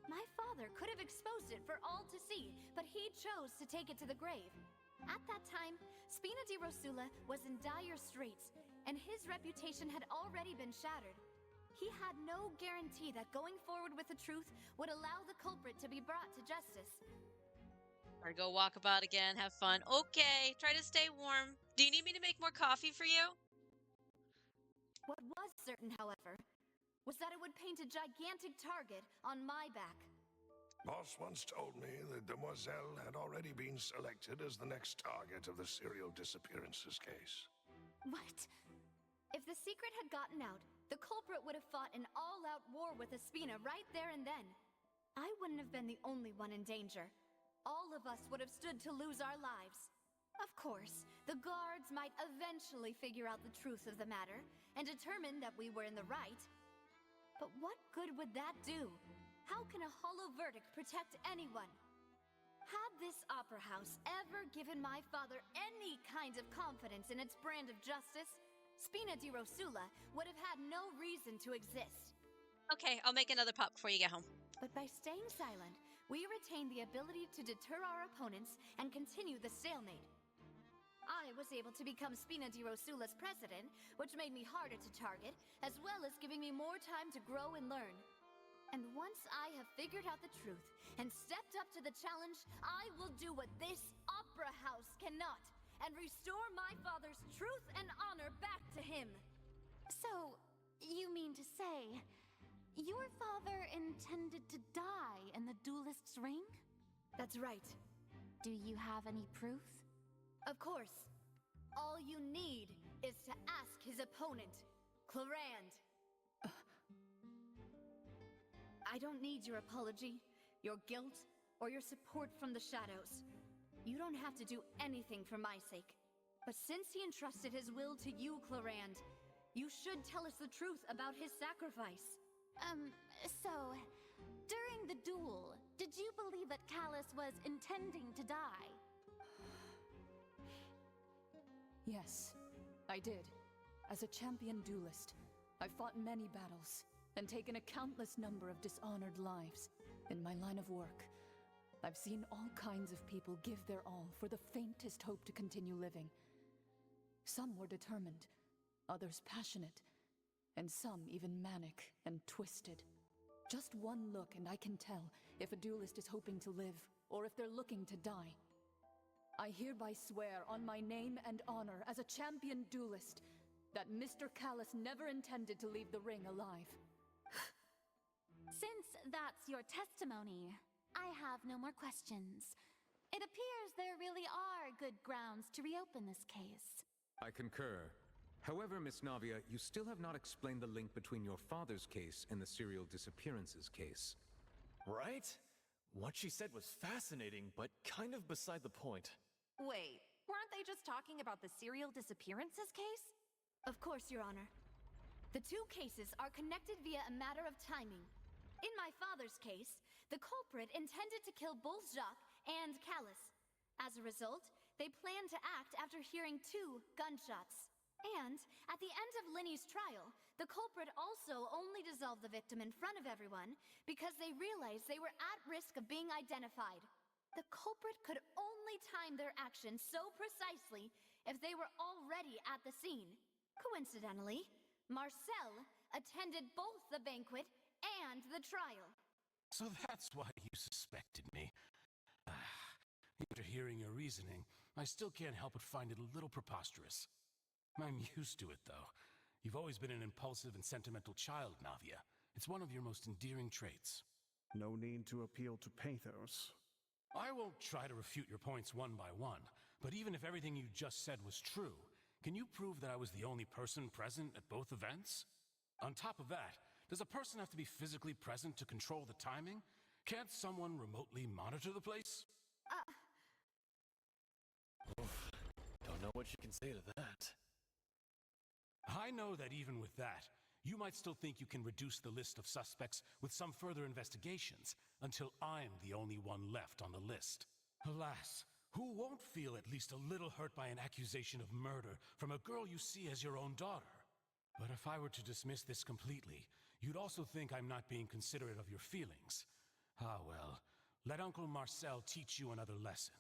My father could have exposed it for all to see, but he chose to take it to the grave. At that time, Spina di Rosula was in dire straits, and his reputation had already been shattered. He had no guarantee that going forward with the truth would allow the culprit to be brought to justice. Or go walk about again, have fun. Okay, try to stay warm. Do you need me to make more coffee for you? What was certain, however, was that it would paint a gigantic target on my back. Boss once told me that Demoiselle had already been selected as the next target of the serial disappearances case. What? If the secret had gotten out, the culprit would have fought an all-out war with Espina right there and then. I wouldn't have been the only one in danger. All of us would have stood to lose our lives. Of course, the guards might eventually figure out the truth of the matter and determine that we were in the right. But what good would that do? How can a hollow verdict protect anyone? Had this opera house ever given my father any kind of confidence in its brand of justice, Spina di Rosula would have had no reason to exist. Okay, I'll make another pop before you get home. But by staying silent, we retain the ability to deter our opponents and continue the stalemate. I was able to become Spina di Rosula's president, which made me harder to target, as well as giving me more time to grow and learn. And once I have figured out the truth and stepped up to the challenge, I will do what this opera house cannot, and restore my father's truth and honor back to him. So, you mean to say, your father intended to die in the duelist's ring? That's right. Do you have any proof? Of course. All you need is to ask his opponent, Clarand. I don't need your apology, your guilt, or your support from the shadows. You don't have to do anything for my sake. But since he entrusted his will to you, Clarand, you should tell us the truth about his sacrifice. So, during the duel, did you believe that Callus was intending to die? Yes, I did. As a champion duelist, I've fought many battles and taken a countless number of dishonored lives. In my line of work, I've seen all kinds of people give their all for the faintest hope to continue living. Some were determined, others passionate, and some even manic and twisted. Just one look and I can tell if a duelist is hoping to live or if they're looking to die. I hereby swear on my name and honor as a champion duelist that Mr. Callus never intended to leave the ring alive. Since that's your testimony, I have no more questions. It appears there really are good grounds to reopen this case. I concur. However, Miss Navia, you still have not explained the link between your father's case and the serial disappearances case. Right? What she said was fascinating, but kind of beside the point. Wait, weren't they just talking about the serial disappearances case? Of course, Your Honor. The two cases are connected via a matter of timing. In my father's case, the culprit intended to kill both Jacques and Callus. As a result, they planned to act after hearing 2 gunshots. And, at the end of Linny's trial, the culprit also only dissolved the victim in front of everyone because they realized they were at risk of being identified. The culprit could only time their actions so precisely if they were already at the scene. Coincidentally, Marcel attended both the banquet and the trial. So that's why you suspected me. After hearing your reasoning, I still can't help but find it a little preposterous. I'm used to it, though. You've always been an impulsive and sentimental child, Navia. It's one of your most endearing traits. No need to appeal to pathos. I won't try to refute your points one by one, but even if everything you just said was true, can you prove that I was the only person present at both events? On top of that, does a person have to be physically present to control the timing? Can't someone remotely monitor the place? Don't know what you can say to that. I know that even with that, you might still think you can reduce the list of suspects with some further investigations, until I'm the only one left on the list. Alas, who won't feel at least a little hurt by an accusation of murder from a girl you see as your own daughter? But if I were to dismiss this completely, you'd also think I'm not being considerate of your feelings. Ah well, let Uncle Marcel teach you another lesson.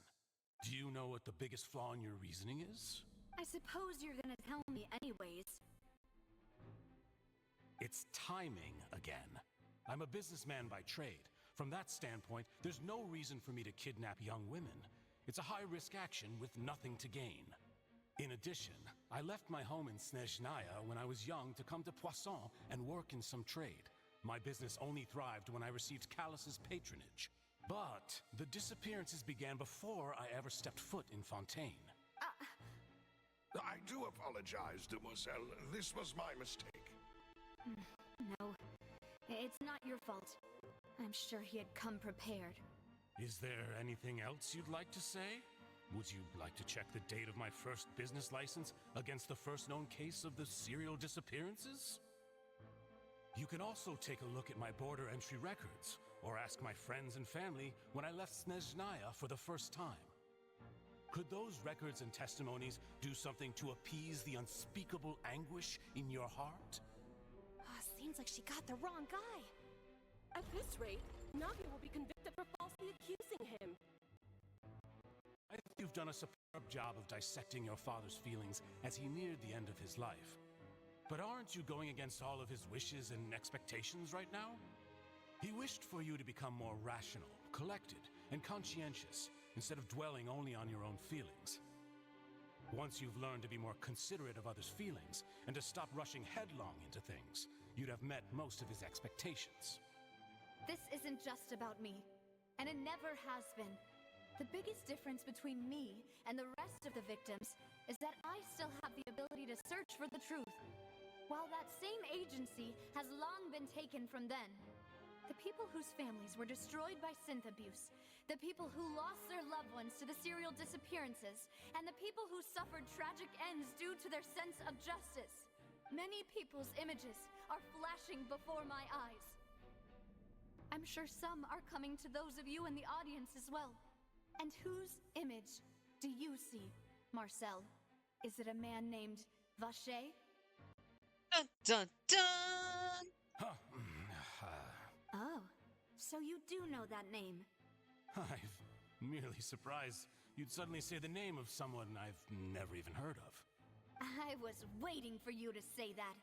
Do you know what the biggest flaw in your reasoning is? I suppose you're gonna tell me anyways. It's timing again. I'm a businessman by trade. From that standpoint, there's no reason for me to kidnap young women. It's a high-risk action with nothing to gain. In addition, I left my home in Snezhnaya when I was young to come to Poisson and work in some trade. My business only thrived when I received Callus's patronage. But the disappearances began before I ever stepped foot in Fontaine. I do apologize, Demoiselle. This was my mistake. No, it's not your fault. I'm sure he had come prepared. Is there anything else you'd like to say? Would you like to check the date of my first business license against the first known case of the serial disappearances? You can also take a look at my border entry records, or ask my friends and family when I left Snezhnaya for the first time. Could those records and testimonies do something to appease the unspeakable anguish in your heart? Seems like she got the wrong guy. At this rate, Navi will be convicted for falsely accusing him. I think you've done a superb job of dissecting your father's feelings as he neared the end of his life. But aren't you going against all of his wishes and expectations right now? He wished for you to become more rational, collected, and conscientious, instead of dwelling only on your own feelings. Once you've learned to be more considerate of others' feelings, and to stop rushing headlong into things, you'd have met most of his expectations. This isn't just about me, and it never has been. The biggest difference between me and the rest of the victims is that I still have the ability to search for the truth, while that same agency has long been taken from them. The people whose families were destroyed by synth abuse, the people who lost their loved ones to the serial disappearances, and the people who suffered tragic ends due to their sense of justice. Many people's images are flashing before my eyes. I'm sure some are coming to those of you in the audience as well. And whose image do you see, Marcel? Is it a man named Vacher? Dun dun dun! Oh, so you do know that name. I'm merely surprised you'd suddenly say the name of someone I've never even heard of. I was waiting for you to say that.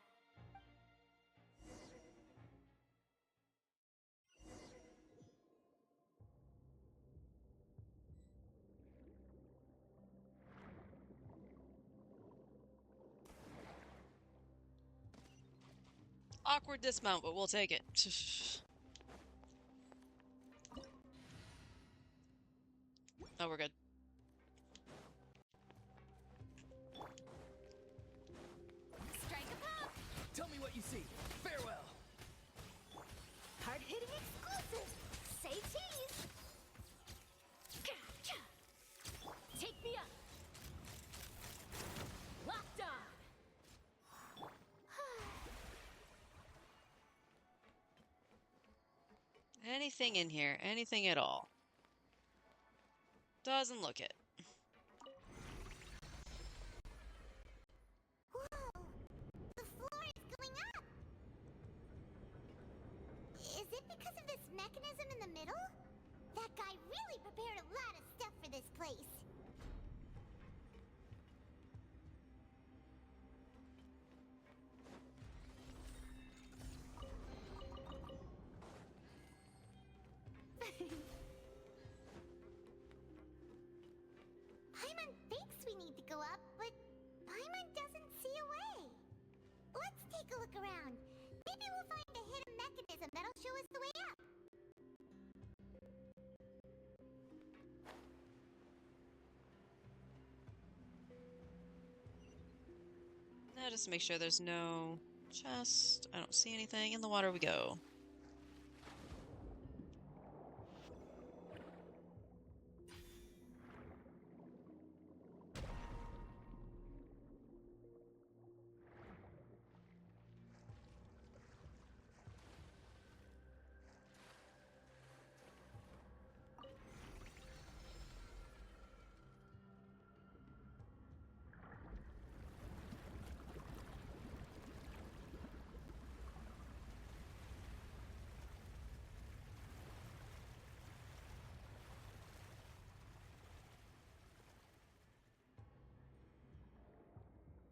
Awkward dismount, but we'll take it. Oh, we're good. Strike a pop! Tell me what you see. Farewell. Hard-hitting exclusive! Say cheese! Take me up! Locked on! Anything in here? Anything at all? Doesn't look it. Whoa! The floor is going up! Is it because of this mechanism in the middle? That guy really prepared a lot of stuff for this place. Paimon thinks we need to go up, but Paimon doesn't see a way. Let's take a look around. Maybe we'll find a hidden mechanism that'll show us the way up. Now just to make sure there's no chest. I don't see anything. In the water we go.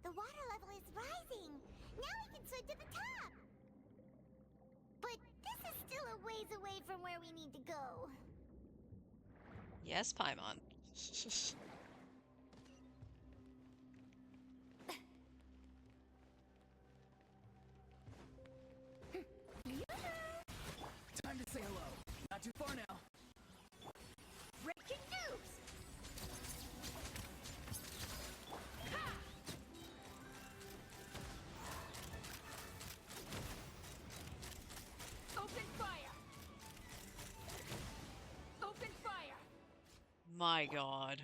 The water level is rising. Now we can swim to the top. But this is still a ways away from where we need to go. Yes, Paimon. Time to say hello. Not too far now. Breaking news! Open fire! Open fire! My god.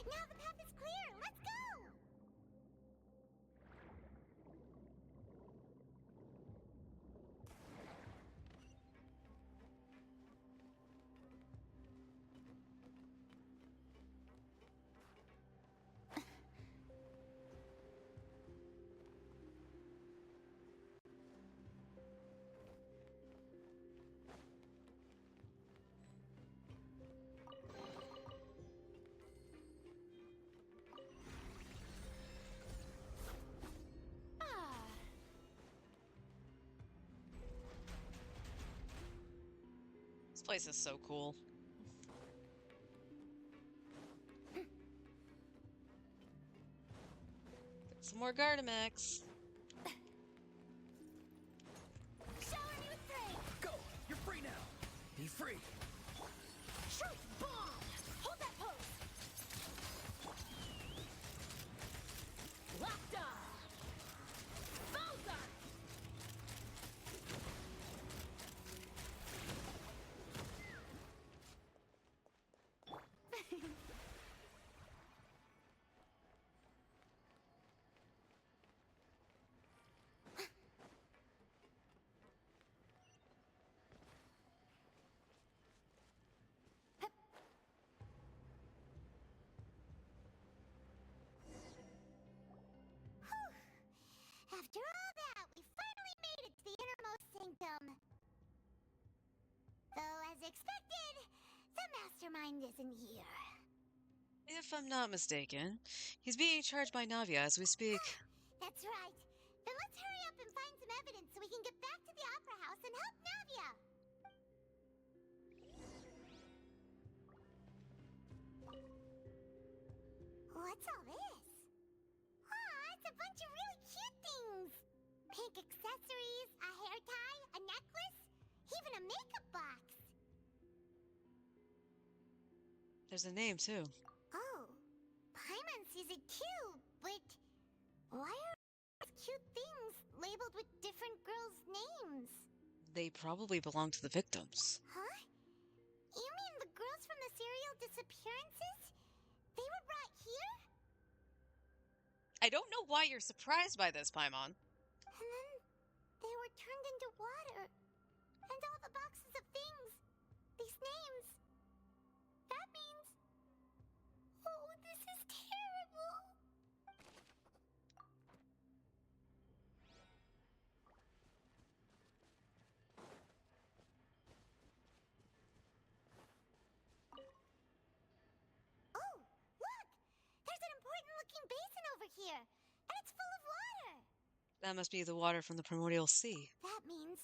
Now the path is clear. Let's go. This place is so cool. Got some more Gardamex. Shower me with praise! Go! You're free now. Be free. Truth bomb! Hold that pose! Locked on! Bullseye! mind isn't here. If I'm not mistaken, he's being charged by Navia as we speak. That's right. Then let's hurry up and find some evidence so we can get back to the Opera House and help Navia. What's all this? Aw, it's a bunch of really cute things. Pink accessories, a hair tie, a necklace, even a makeup box. There's a name, too. Oh, Paimon sees it too, but why are these cute things labeled with different girls' names? They probably belong to the victims. Huh? You mean the girls from the serial disappearances? They were brought here? I don't know why you're surprised by this, Paimon. And then they were turned into water. And all the boxes of things. These names. That means... Oh, this is terrible. Oh, look! There's an important-looking basin over here. And it's full of water. That must be the water from the Primordial Sea. That means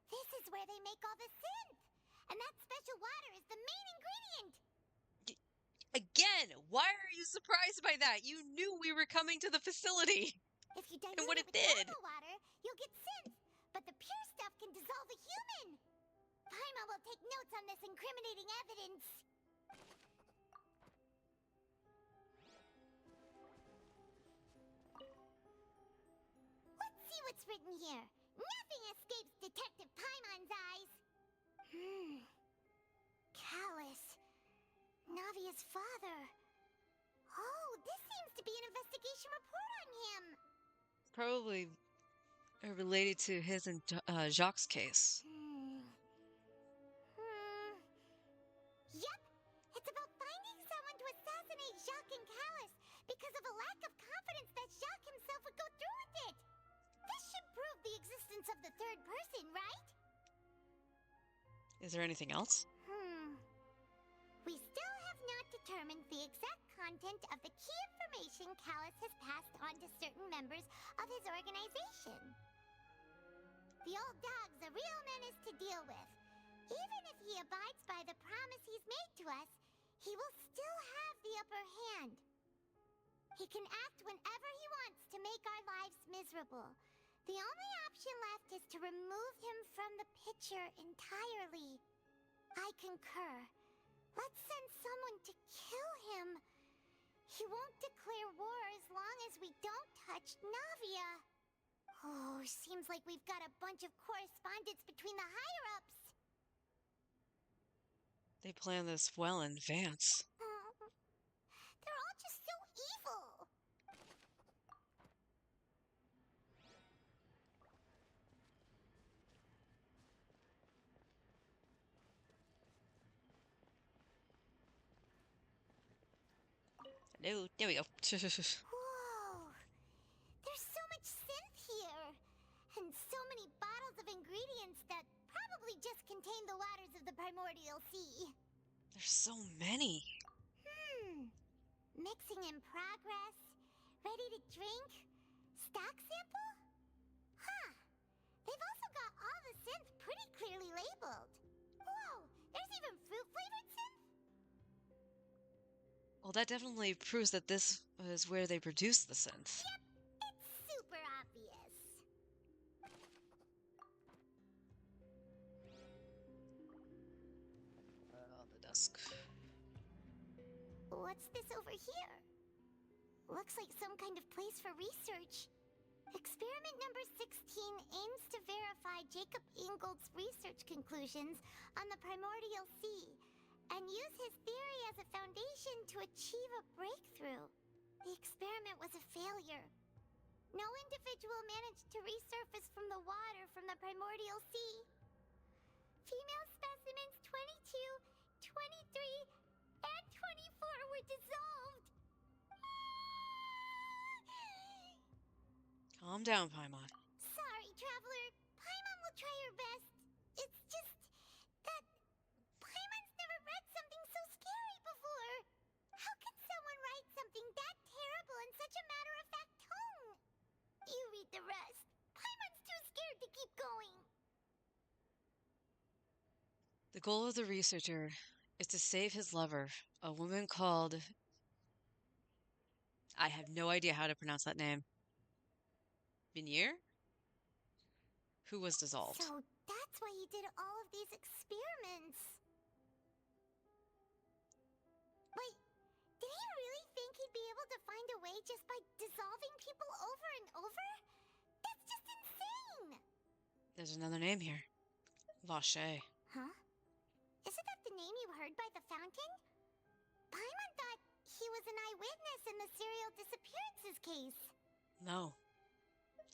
this is where they make all the synth. And that special water is the main ingredient. Again, why are you surprised by that? You knew we were coming to the facility. If you dilute And what it it with did. normal water, you'll get synth. But the pure stuff can dissolve a human. Paimon will take notes on this incriminating evidence. Let's see what's written here. Nothing escapes Detective Paimon's eyes. Callus. Navia's father. Oh, this seems to be an investigation report on him. Probably related to his and Jacques' case. Yep, it's about finding someone to assassinate Jacques and Callus because of a lack of confidence that Jacques himself would go through with it. This should prove the existence of the third person, right? Is there anything else? We still have not determined the exact content of the key information Callus has passed on to certain members of his organization. The old dog's a real menace to deal with. Even if he abides by the promise he's made to us, he will still have the upper hand. He can act whenever he wants to make our lives miserable. The only option left is to remove him from the picture entirely. I concur. Let's send someone to kill him. He won't declare war as long as we don't touch Navia. Oh, seems like we've got a bunch of correspondence between the higher-ups. They planned this well in advance. They're all just so evil. No, there we go. Whoa! There's so much synth here! And so many bottles of ingredients that probably just contain the waters of the Primordial Sea. There's so many. Mixing in progress? Ready to drink? Stock sample? Huh. They've also got all the synth pretty clearly labeled. Whoa! There's even fruit-flavored synth? Well, that definitely proves that this was where they produced the synth. Yep, it's super obvious. On the desk. What's this over here? Looks like some kind of place for research. Experiment number 16 aims to verify Jacob Ingold's research conclusions on the Primordial Sea and use his theory as a foundation to achieve a breakthrough. The experiment was a failure. No individual managed to resurface from the water from the Primordial Sea. Female specimens 22, 23, and 24 were dissolved. Calm down, Paimon. Sorry, Traveler. Paimon will try her best. It's just that Paimon's never read something so scary The goal of the researcher is to save his lover, a woman called... I have no idea how to pronounce that name. Vinier? Who was dissolved. So that's why he did all of these experiments. Wait, did he really think he'd be able to find a way just by dissolving people over and over? That's just insane! There's another name here. Vache. Huh? Isn't that the name you heard by the fountain? Paimon thought he was an eyewitness in the serial disappearances case. No.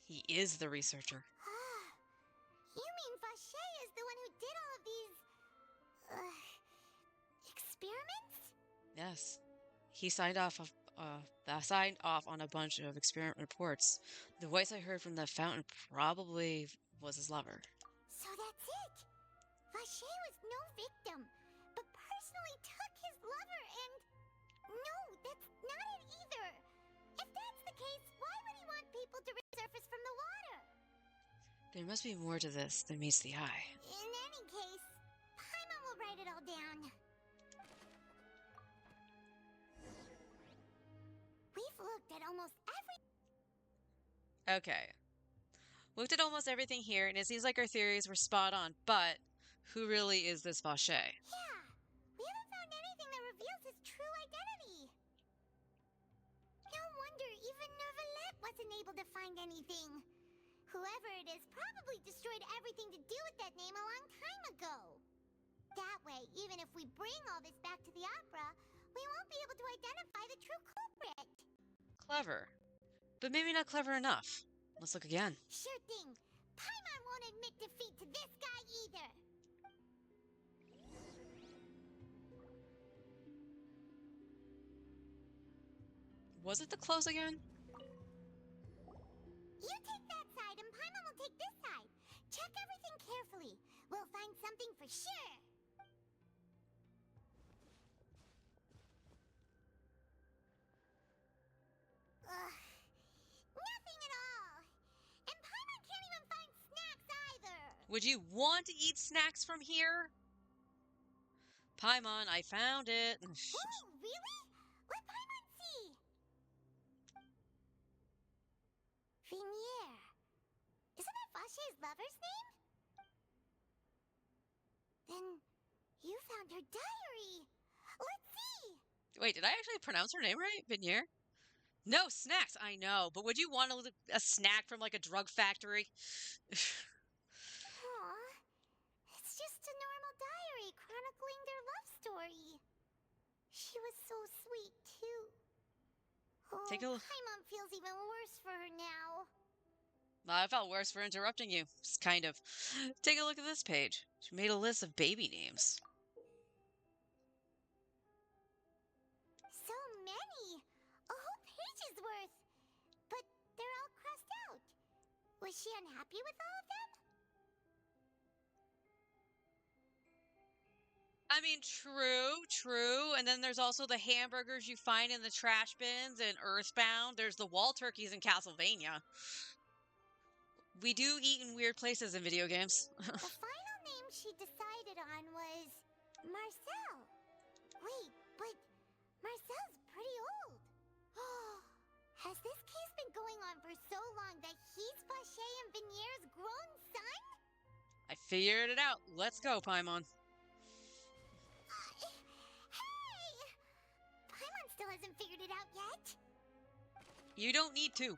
He is the researcher. You mean Vache is the one who did all of these... experiments? Yes. He signed off on a bunch of experiment reports. The voice I heard from the fountain probably was his lover. So that's it! Vache was no victim, but personally took his lover and... No, that's not it either! If that's the case, why would he want people to resurface from the water? There must be more to this than meets the eye. In any case, Paimon will write it all down. We've looked at almost every... Okay. Looked at almost everything here, and it seems like our theories were spot on, but who really is this Vache? Yeah, we haven't found anything that reveals his true identity. No wonder even Neuvillette wasn't able to find anything. Whoever it is probably destroyed everything to do with that name a long time ago. That way, even if we bring all this back to the opera, we won't be able to identify the true culprit. Clever. But maybe not clever enough. Let's look again. Sure thing. Paimon won't admit defeat to this guy either. Was it the clothes again? You take that side and Paimon will take this side. Check everything carefully. We'll find something for sure. Ugh. Nothing at all. And Paimon can't even find snacks either. Would you want to eat snacks from here? Paimon, I found it. Oh, really? Let Paimon see. Vinier. Isn't that Vache's lover's name? Then you found her diary. Let's see. Wait, did I actually pronounce her name right? Vinier? No, snacks, I know. But would you want a snack from like a drug factory? Aw. It's just a normal diary chronicling their love story. She was so sweet, too. Oh, Take a look. Paimon feels even worse for her now. I felt worse for interrupting you. Just kind of. Take a look at this page. She made a list of baby names. So many! A whole page's worth! But they're all crossed out. Was she unhappy with all of them? I mean, true. And then there's also the hamburgers you find in the trash bins in Earthbound. There's the wall turkeys in Castlevania. We do eat in weird places in video games. The final name she decided on was Marcel. Wait, but Marcel's pretty old. Has this case been going on for so long that he's Vache and Vinier's grown son? I figured it out. Let's go, Paimon. Hey! Paimon still hasn't figured it out yet. You don't need to.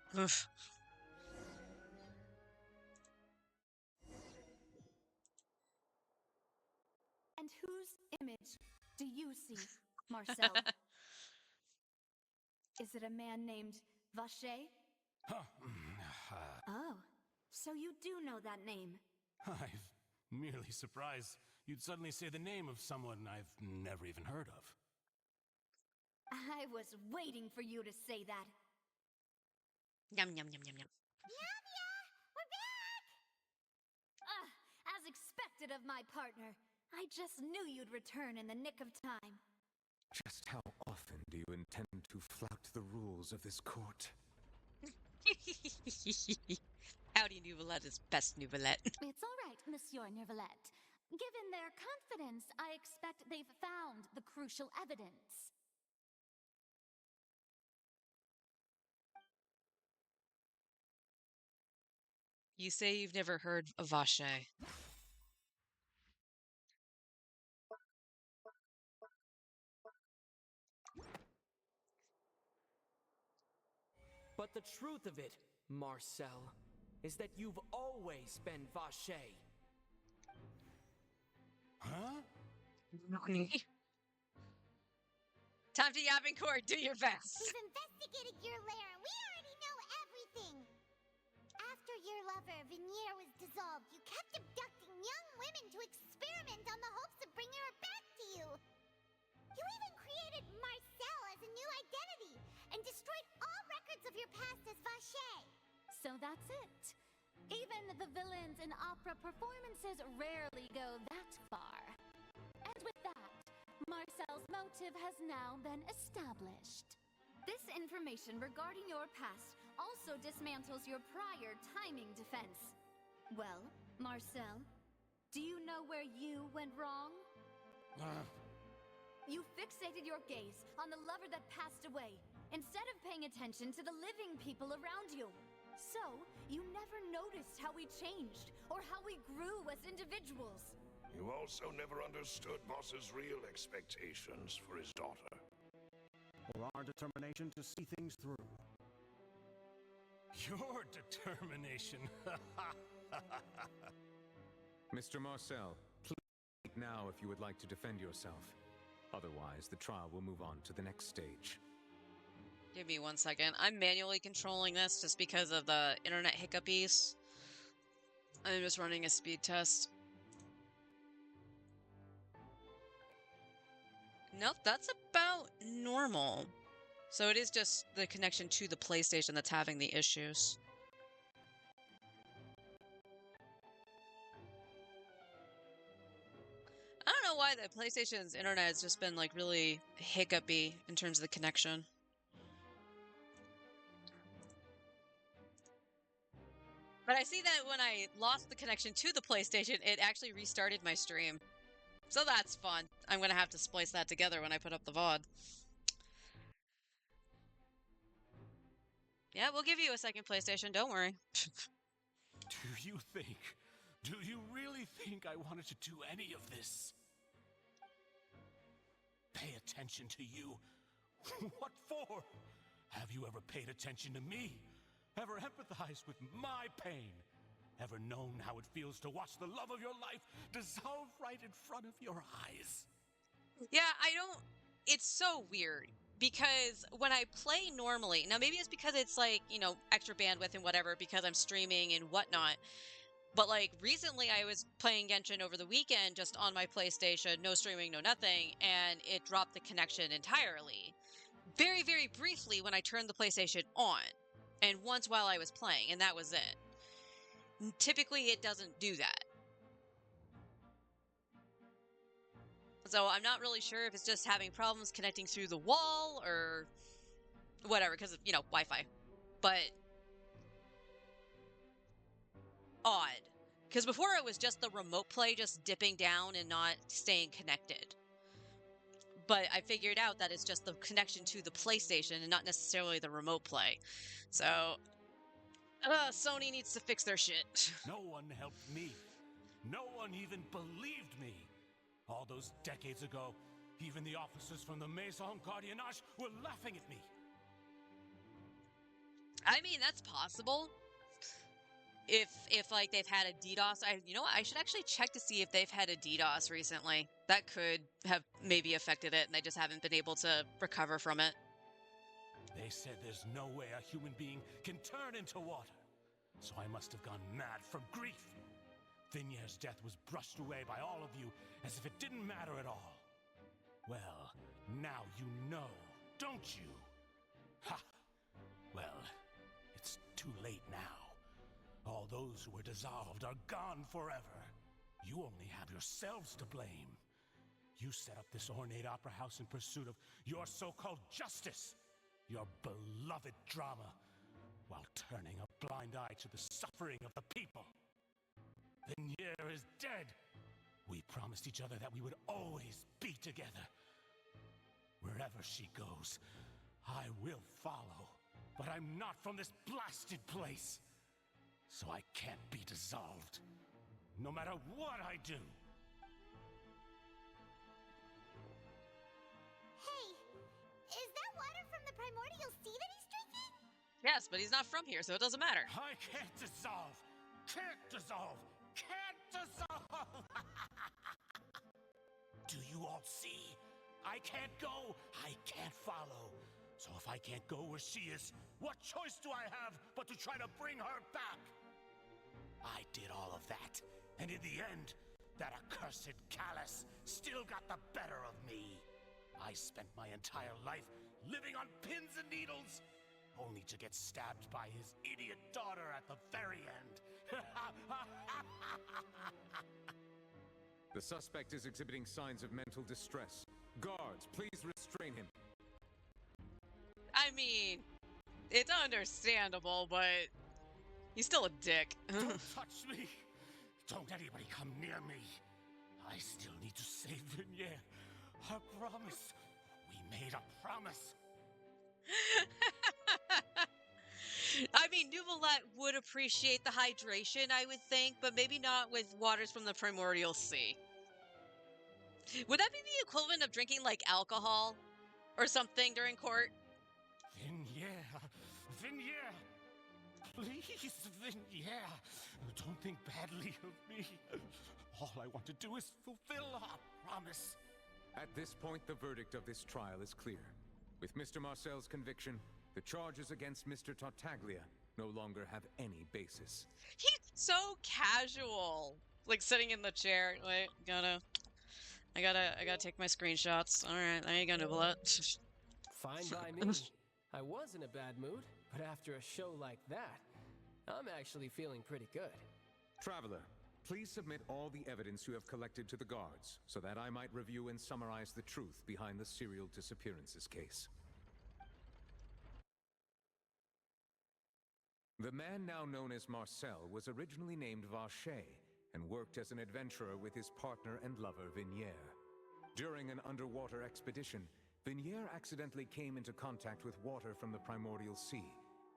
And whose image do you see, Marcel? Is it a man named Vache? Oh, so you do know that name. I'm merely surprised you'd suddenly say the name of someone I've never even heard of. I was waiting for you to say that. Yum, yum, yum, yum, yum. Yamia! We're back! As expected of my partner. I just knew you'd return in the nick of time. Just how often do you intend to flout the rules of this court? Howdy, Nouvellette is best Nouvellette. It's all right, Monsieur Neuvillette. Given their confidence, I expect they've found the crucial evidence. You say you've never heard of Vache. But the truth of it, Marcel, is that you've always been Vache. Huh? Time to Yapping Court, do your best. We've investigated your lair and we already know everything. After your lover, Veneer, was dissolved, you kept abducting young women to experiment on the hopes of bringing her back to you. You even created Marcel as a new identity and destroyed all records of your past as Vache. So that's it. Even the villains in opera performances rarely go that far. And with that, Marcel's motive has now been established. This information regarding your past also dismantles your prior timing defense. Well, Marcel, do you know where you went wrong? You fixated your gaze on the lover that passed away, instead of paying attention to the living people around you. So, you never noticed how we changed, or how we grew as individuals. You also never understood Boss's real expectations for his daughter. Or our determination to see things through. Your determination. Mr. Marcel, please now if you would like to defend yourself. Otherwise, the trial will move on to the next stage. Give me 1 second. I'm manually controlling this just because of the internet hiccupies. I'm just running a speed test. Nope, that's about normal. So it is just the connection to the PlayStation that's having the issues. I don't know why the PlayStation's internet has just been like really hiccupy in terms of the connection. But I see that when I lost the connection to the PlayStation, it actually restarted my stream. So that's fun. I'm going to have to splice that together when I put up the VOD. Yeah, we'll give you a second PlayStation, don't worry. Do you really think I wanted to do any of this? Pay attention to you? What for? Have you ever paid attention to me? Ever empathized with my pain? Ever known how it feels to watch the love of your life dissolve right in front of your eyes? Yeah, it's so weird because when I play normally, now maybe it's because it's like, you know, extra bandwidth and whatever because I'm streaming and whatnot. But like recently I was playing Genshin over the weekend just on my PlayStation, no streaming, no nothing, and it dropped the connection entirely. Very, very briefly when I turned the PlayStation on. And once while I was playing, and that was it. Typically, it doesn't do that. So I'm not really sure if it's just having problems connecting through the wall or whatever, because of, you know, Wi-Fi. But odd. Because before it was just the remote play just dipping down and not staying connected. But I figured out that it's just the connection to the PlayStation and not necessarily the remote play. So, Sony needs to fix their shit. No one helped me. No one even believed me. All those decades ago, even the officers from the Maison Gardiennage were laughing at me. I mean, that's possible. If like they've had a DDoS, you know what? I should actually check to see if they've had a DDoS recently. That could have maybe affected it, and they just haven't been able to recover from it. They said there's no way a human being can turn into water. So I must have gone mad from grief. Vinier's death was brushed away by all of you as if it didn't matter at all. Well, now you know, don't you? Ha! Well, it's too late now. All those who were dissolved are gone forever. You only have yourselves to blame. You set up this ornate opera house in pursuit of your so-called justice, your beloved drama, while turning a blind eye to the suffering of the people. Venier is dead. We promised each other that we would always be together. Wherever she goes, I will follow. But I'm not from this blasted place. So I can't be dissolved. No matter what I do. Hey, is that water from the primordial sea that he's drinking? Yes, but he's not from here, so it doesn't matter. I can't dissolve. Can't dissolve. Can't dissolve. Do you all see? I can't go. I can't follow. So if I can't go where she is, what choice do I have but to try to bring her back? I did all of that, and in the end, that accursed Callus still got the better of me. I spent my entire life living on pins and needles, only to get stabbed by his idiot daughter at the very end. The suspect is exhibiting signs of mental distress. Guards, please restrain him. I mean, it's understandable, but he's still a dick. Don't touch me! Don't anybody come near me! I still need to save Vignere. I promise. We made a promise. I mean, Nuvolette would appreciate the hydration, I would think, but maybe not with waters from the primordial sea. Would that be the equivalent of drinking, like, alcohol or something during court? Vignere. Vignere. Please, Vignere. Don't think badly of me. All I want to do is fulfill our promise. At this point, the verdict of this trial is clear. With Mr. Marcel's conviction, the charges against Mr. Tartaglia no longer have any basis. He's so casual. Like, sitting in the chair. Wait, I gotta take my screenshots. Alright, there you go, Nuvolette. Fine by me. I was in a bad mood, but after a show like that, I'm actually feeling pretty good. Traveler, please submit all the evidence you have collected to the guards, so that I might review and summarize the truth behind the serial disappearances case. The man now known as Marcel was originally named Vacher and worked as an adventurer with his partner and lover Vignere. During an underwater expedition, Vignere accidentally came into contact with water from the primordial sea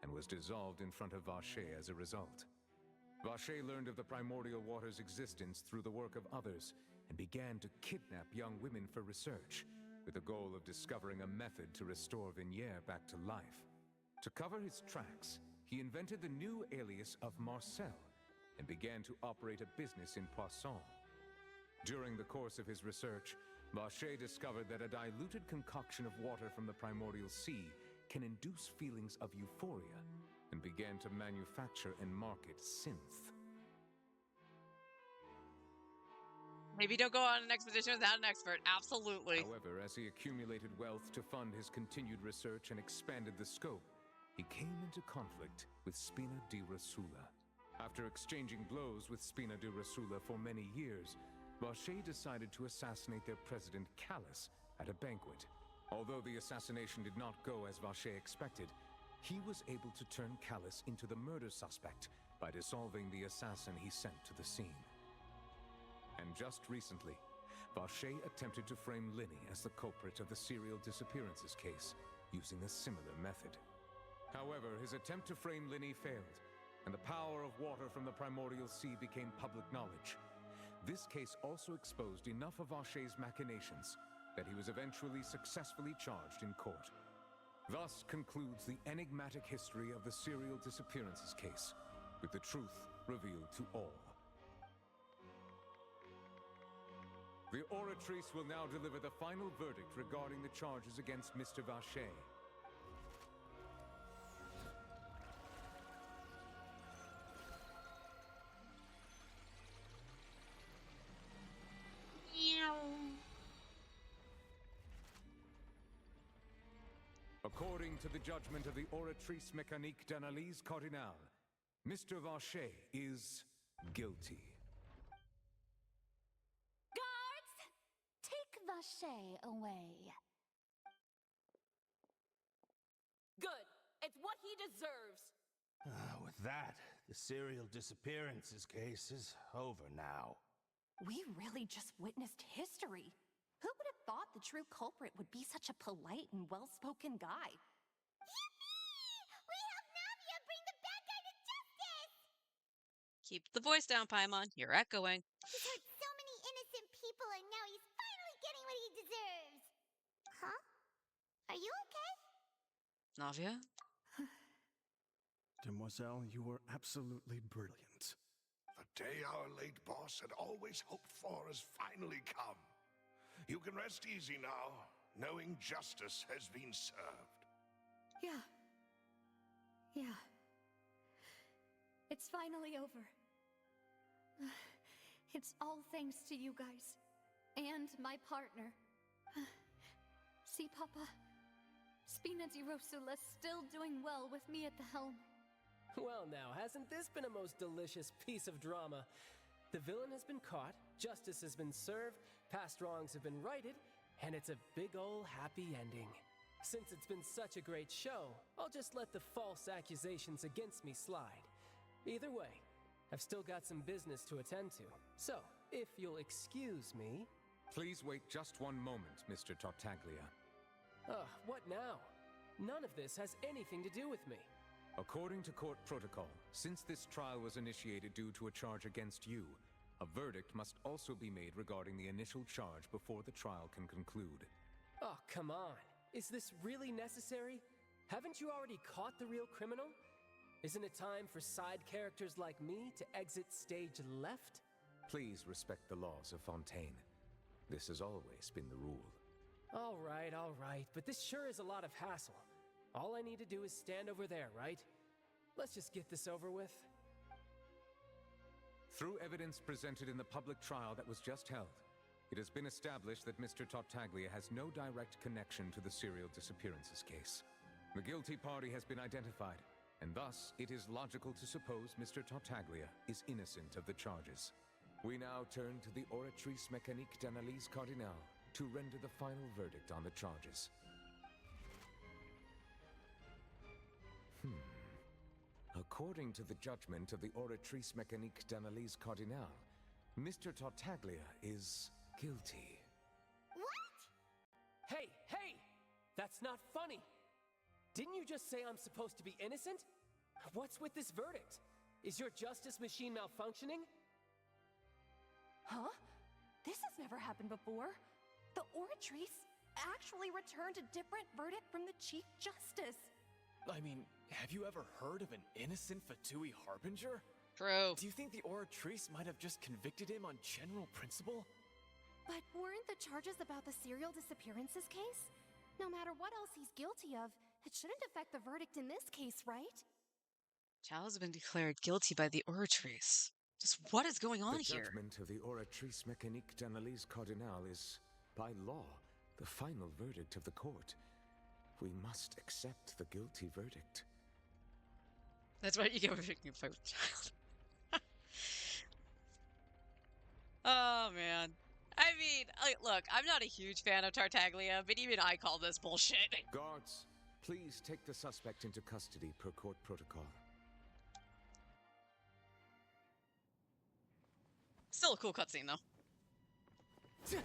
and was dissolved in front of Vacher as a result. Vacher learned of the primordial water's existence through the work of others and began to kidnap young women for research, with the goal of discovering a method to restore Vignere back to life. To cover his tracks, he invented the new alias of Marcel and began to operate a business in Poisson. During the course of his research, Vacher discovered that a diluted concoction of water from the primordial sea can induce feelings of euphoria, and began to manufacture and market synth. Maybe don't go on an expedition without an expert. Absolutely. However, as he accumulated wealth to fund his continued research and expanded the scope, he came into conflict with Spina di Rosula. After exchanging blows with Spina di Rosula for many years, Vacher decided to assassinate their president Callus at a banquet. Although the assassination did not go as Vacher expected, he was able to turn Callus into the murder suspect by dissolving the assassin he sent to the scene. And just recently, Vacher attempted to frame Linny as the culprit of the serial disappearances case, using a similar method. However, his attempt to frame Linny failed, and the power of water from the primordial sea became public knowledge. This case also exposed enough of Vacher's machinations that he was eventually successfully charged in court. Thus concludes the enigmatic history of the serial disappearances case, with the truth revealed to all. The Oratrice will now deliver the final verdict regarding the charges against Mr. Vacher. According to the judgment of the Oratrice Mécanique d'Analyse Cardinale, Mr. Vacher is guilty. Guards! Take Vacher away. Good. It's what he deserves. With that, the serial disappearances case is over now. We really just witnessed history. Who would have thought the true culprit would be such a polite and well-spoken guy? Yippee! We helped Navia bring the bad guy to justice! Keep the voice down, Paimon. You're echoing. He's hurt so many innocent people, and now he's finally getting what he deserves. Huh? Are you okay? Navia? Demoiselle, you were absolutely brilliant. The day our late boss had always hoped for has finally come. You can rest easy now, knowing justice has been served. Yeah. Yeah. It's finally over. It's all thanks to you guys. And my partner. See, Papa? Spina di Rosula's still doing well with me at the helm. Well now, hasn't this been a most delicious piece of drama? The villain has been caught, justice has been served, past wrongs have been righted, and it's a big ol' happy ending. Since it's been such a great show, I'll just let the false accusations against me slide. Either way, I've still got some business to attend to. So, if you'll excuse me... Please wait just one moment, Mr. Tartaglia. What now? None of this has anything to do with me. According to court protocol, since this trial was initiated due to a charge against you, a verdict must also be made regarding the initial charge before the trial can conclude. Oh, come on. Is this really necessary? Haven't you already caught the real criminal? Isn't it time for side characters like me to exit stage left? Please respect the laws of Fontaine. This has always been the rule. All right, but this sure is a lot of hassle. All I need to do is stand over there, right? Let's just get this over with. Through evidence presented in the public trial that was just held, it has been established that Mr. Tartaglia has no direct connection to the serial disappearances case. The guilty party has been identified, and thus it is logical to suppose Mr. Tartaglia is innocent of the charges. We now turn to the Oratrice Mécanique d'Analyse Cardinale to render the final verdict on the charges. According to the judgment of the Oratrice Mécanique d'Analyse Cardinale, Mr. Tartaglia is guilty. What? Hey! That's not funny! Didn't you just say I'm supposed to be innocent? What's with this verdict? Is your justice machine malfunctioning? Huh? This has never happened before. The Oratrice actually returned a different verdict from the Chief Justice. I mean, have you ever heard of an innocent Fatui Harbinger? True. Do you think the Oratrice might have just convicted him on general principle? But weren't the charges about the serial disappearances case? No matter what else he's guilty of, it shouldn't affect the verdict in this case, right? Chao has been declared guilty by the Oratrice. Just what is going on here? The judgment of the Oratrice Mécanique d'Analyse Cardinale is, by law, the final verdict of the court. We must accept the guilty verdict. That's what you get for picking a fight with a child. Oh, man. I mean, look, I'm not a huge fan of Tartaglia, but even I call this bullshit. Guards, please take the suspect into custody per court protocol. Still a cool cutscene, though.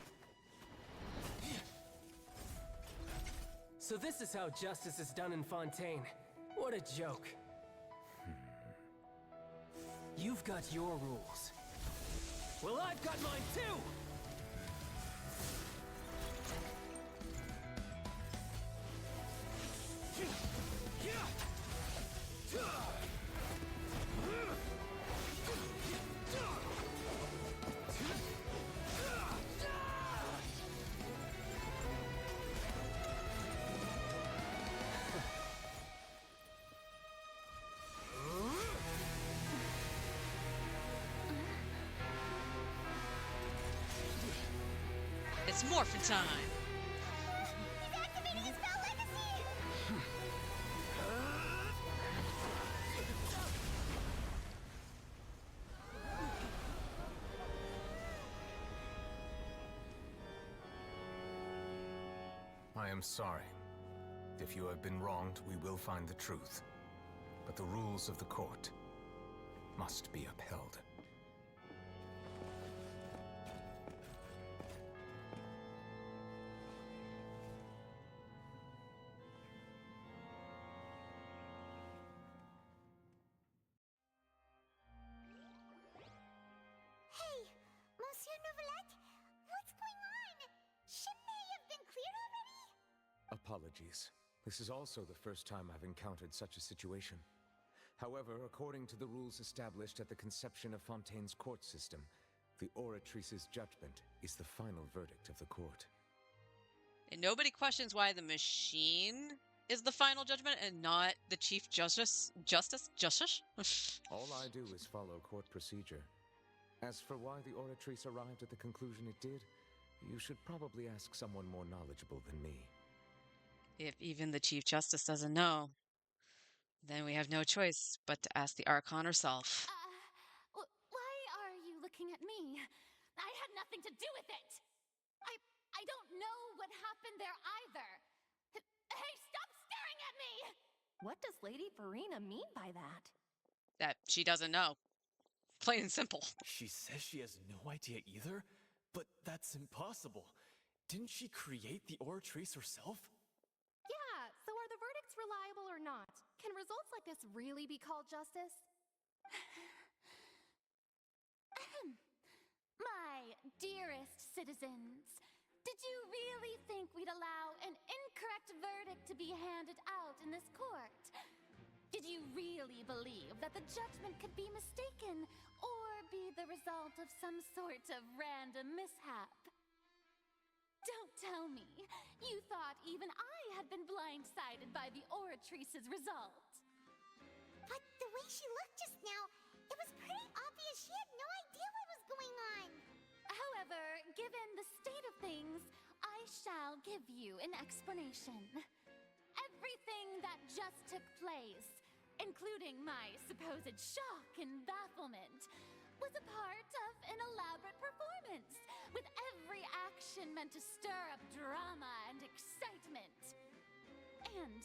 So this is how justice is done in Fontaine. What a joke. You've got your rules. Well, I've got mine too! It's morphin' time! He's activating his spell legacy! I am sorry. If you have been wronged, we will find the truth. But the rules of the court must be upheld. apologies. This is also the first time I've encountered such a situation. However, according to the rules established at the conception of Fontaine's court system, the Oratrice's judgment is the final verdict of the court. And nobody questions why the machine is the final judgment and not the Chief Justice? Justice? All I do is follow court procedure. As for why the Oratrice arrived at the conclusion it did, you should probably ask someone more knowledgeable than me. If even the Chief Justice doesn't know, then we have no choice but to ask the Archon herself. Why are you looking at me? I had nothing to do with it! I don't know what happened there either! Hey, stop staring at me! What does Lady Farina mean by that? That she doesn't know. Plain and simple. She says she has no idea either? But that's impossible. Didn't she create the Oratrice herself? Yeah, so are the verdicts reliable or not? Can results like this really be called justice? My dearest citizens, did you really think we'd allow an incorrect verdict to be handed out in this court? Did you really believe that the judgment could be mistaken or be the result of some sort of random mishap? Don't tell me you thought even I had been blindsided by the Oratrice's result. But the way she looked just now, it was pretty obvious she had no idea what was going on. However, given the state of things, I shall give you an explanation. Everything that just took place, including my supposed shock and bafflement, was a part of an elaborate performance, with every action meant to stir up drama and excitement. And,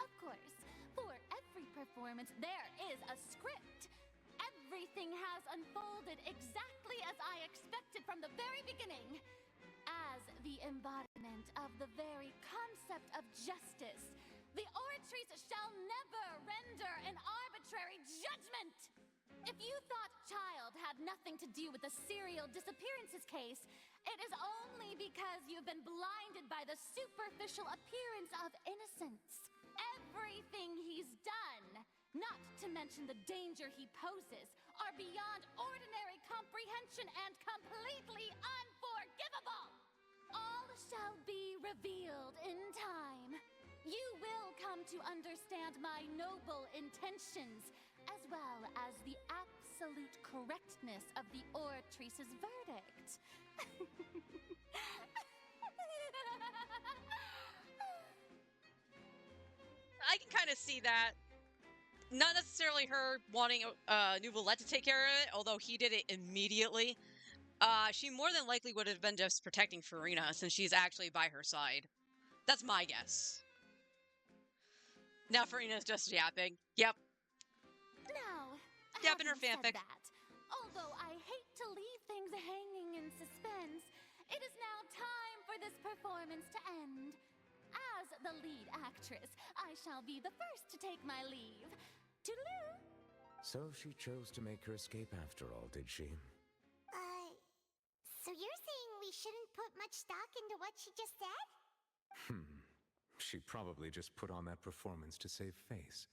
of course, for every performance, there is a script. Everything has unfolded exactly as I expected from the very beginning. As the embodiment of the very concept of justice, the Oratrice shall never render an arbitrary judgment! If you thought Child had nothing to do with the serial disappearances case, it is only because you've been blinded by the superficial appearance of innocence. Everything he's done, not to mention the danger he poses, are beyond ordinary comprehension and completely unforgivable! All shall be revealed in time. You will come to understand my noble intentions, as well as the absolute correctness of the Oratrice's verdict. I can kind of see that. Not necessarily her wanting Nouvelette to take care of it, although he did it immediately. She more than likely would have been just protecting Farina, since she's actually by her side. That's my guess. Now Farina's just yapping. Yep. Now, yapping her having said fanfic. that, although I hate to leave things hanging in suspense, it is now time for this performance to end. As the lead actress, I shall be the first to take my leave. Toodaloo! So she chose to make her escape after all, did she? So you're saying we shouldn't put much stock into what she just said? She probably just put on that performance to save face.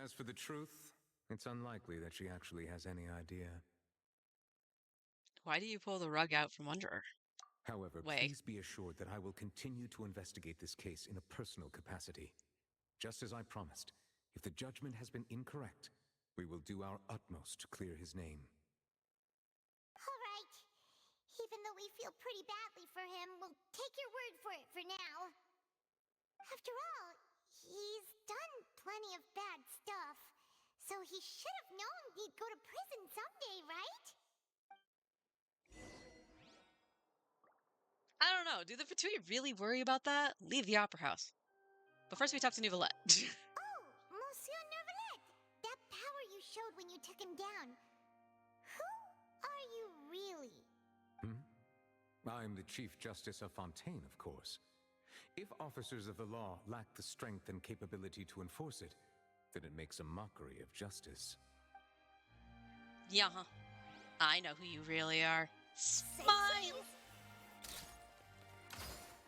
As for the truth, it's unlikely that she actually has any idea. Why do you pull the rug out from under her? However, please be assured that I will continue to investigate this case in a personal capacity. Just as I promised, if the judgment has been incorrect, we will do our utmost to clear his name. All right. Even though we feel pretty badly for him, we'll take your word for it for now. After all, he's done plenty of bad stuff, so he should have known he'd go to prison someday, right? I don't know. Do the Fatui really worry about that? Leave the opera house. But first we talk to Nouvelette. Oh, Monsieur Nouvelette! That power you showed when you took him down. Who are you really? I'm the Chief Justice of Fontaine, of course. If officers of the law lack the strength and capability to enforce it, then it makes a mockery of justice. Yeah, I know who you really are. Smile!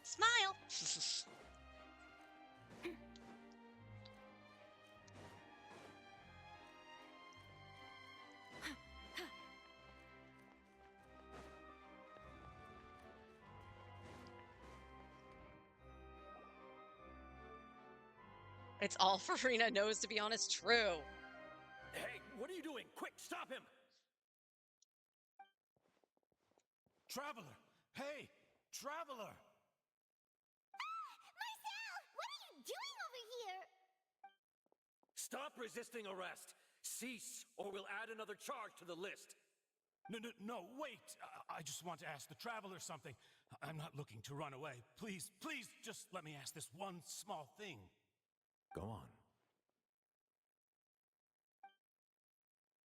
Smile! It's all Farina knows to be honest true. Hey, what are you doing? Quick, stop him! Traveler! Hey! Traveler! Marcel! What are you doing over here? Stop resisting arrest! Cease, or we'll add another charge to the list. No, wait! I just want to ask the traveler something. I'm not looking to run away. Please, just let me ask this one small thing. Go on.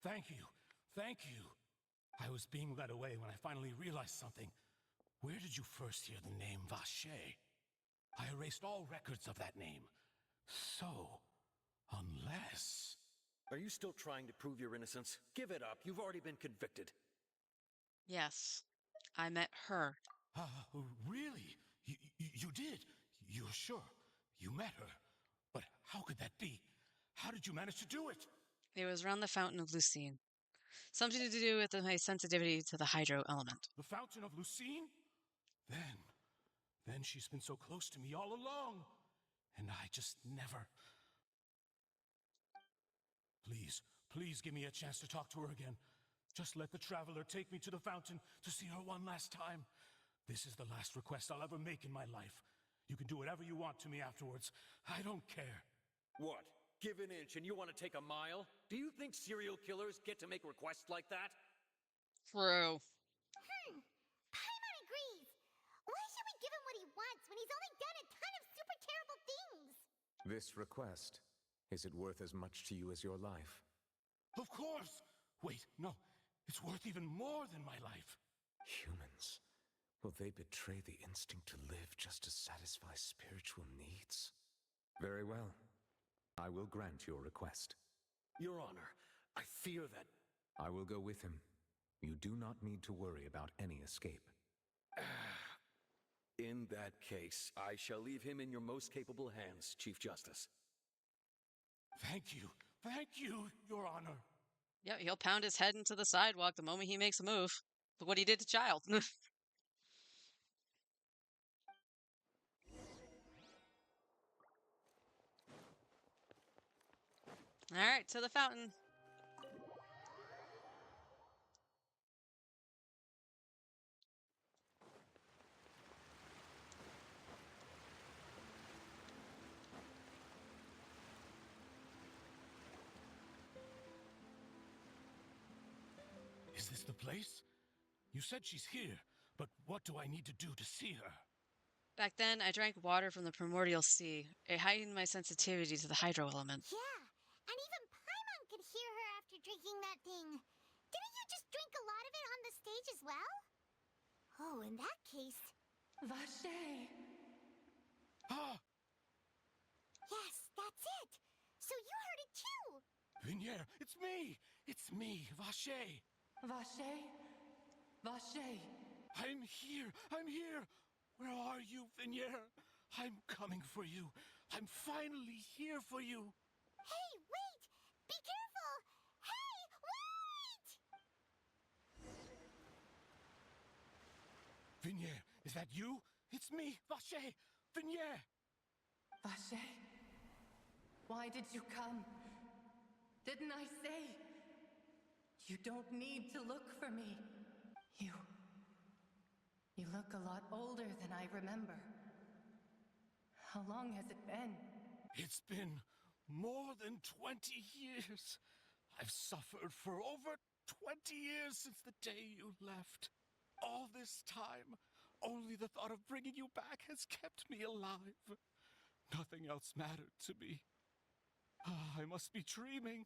Thank you. I was being led away when I finally realized something. Where did you first hear the name Vache? I erased all records of that name. So, unless... Are you still trying to prove your innocence? Give it up. You've already been convicted. Yes, I met her. Really? You did? You're sure? You met her? But how could that be? How did you manage to do it? It was around the Fountain of Lucine. Something to do with my sensitivity to the hydro element. The Fountain of Lucine? Then she's been so close to me all along. And I just never... Please give me a chance to talk to her again. Just let the traveler take me to the fountain to see her one last time. This is the last request I'll ever make in my life. You can do whatever you want to me afterwards. I don't care. What? Give an inch and you want to take a mile? Do you think serial killers get to make requests like that? True. Paimon agrees. Why should we give him what he wants when he's only done a ton of super terrible things? This request, is it worth as much to you as your life? Of course! Wait, no. It's worth even more than my life. Humans, will they betray the instinct to live just to satisfy spiritual needs? Very well. I will grant your request. Your Honor, I fear that... I will go with him. You do not need to worry about any escape. In that case, I shall leave him in your most capable hands, Chief Justice. Thank you, Your Honor. Yeah, he'll pound his head into the sidewalk the moment he makes a move. Look what he did to Child. Alright, to the fountain. Is this the place? You said she's here, but what do I need to do to see her? Back then, I drank water from the primordial sea. It heightened my sensitivity to the hydro element. Yeah, and even Paimon could hear her after drinking that thing. Didn't you just drink a lot of it on the stage as well? Oh, in that case... Vache! Ah! Yes, that's it! So you heard it too! Vinier, it's me! It's me, Vache! Vache? Vache! I'm here! Where are you, Vinier? I'm coming for you. I'm finally here for you. Hey, wait! Be careful! Hey, wait! Vinier, is that you? It's me, Vache! Vinier! Vache? Why did you come? Didn't I say? You don't need to look for me. You look a lot older than I remember. How long has it been? It's been more than 20 years. I've suffered for over 20 years since the day you left. All this time, only the thought of bringing you back has kept me alive. Nothing else mattered to me. I must be dreaming.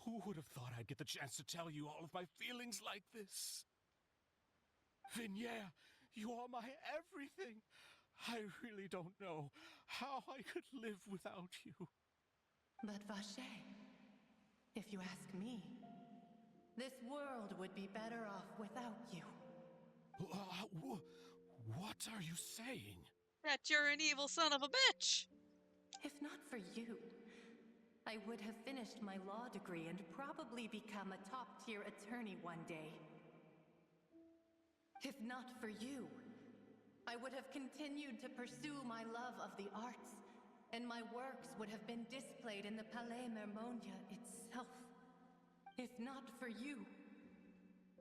Who would have thought I'd get the chance to tell you all of my feelings like this? Vinier, you are my everything. I really don't know how I could live without you. But Vache, if you ask me, this world would be better off without you. What are you saying? That you're an evil son of a bitch. If not for you, I would have finished my law degree and probably become a top-tier attorney one day. If not for you, I would have continued to pursue my love of the arts, and my works would have been displayed in the Palais Mermonia itself. If not for you,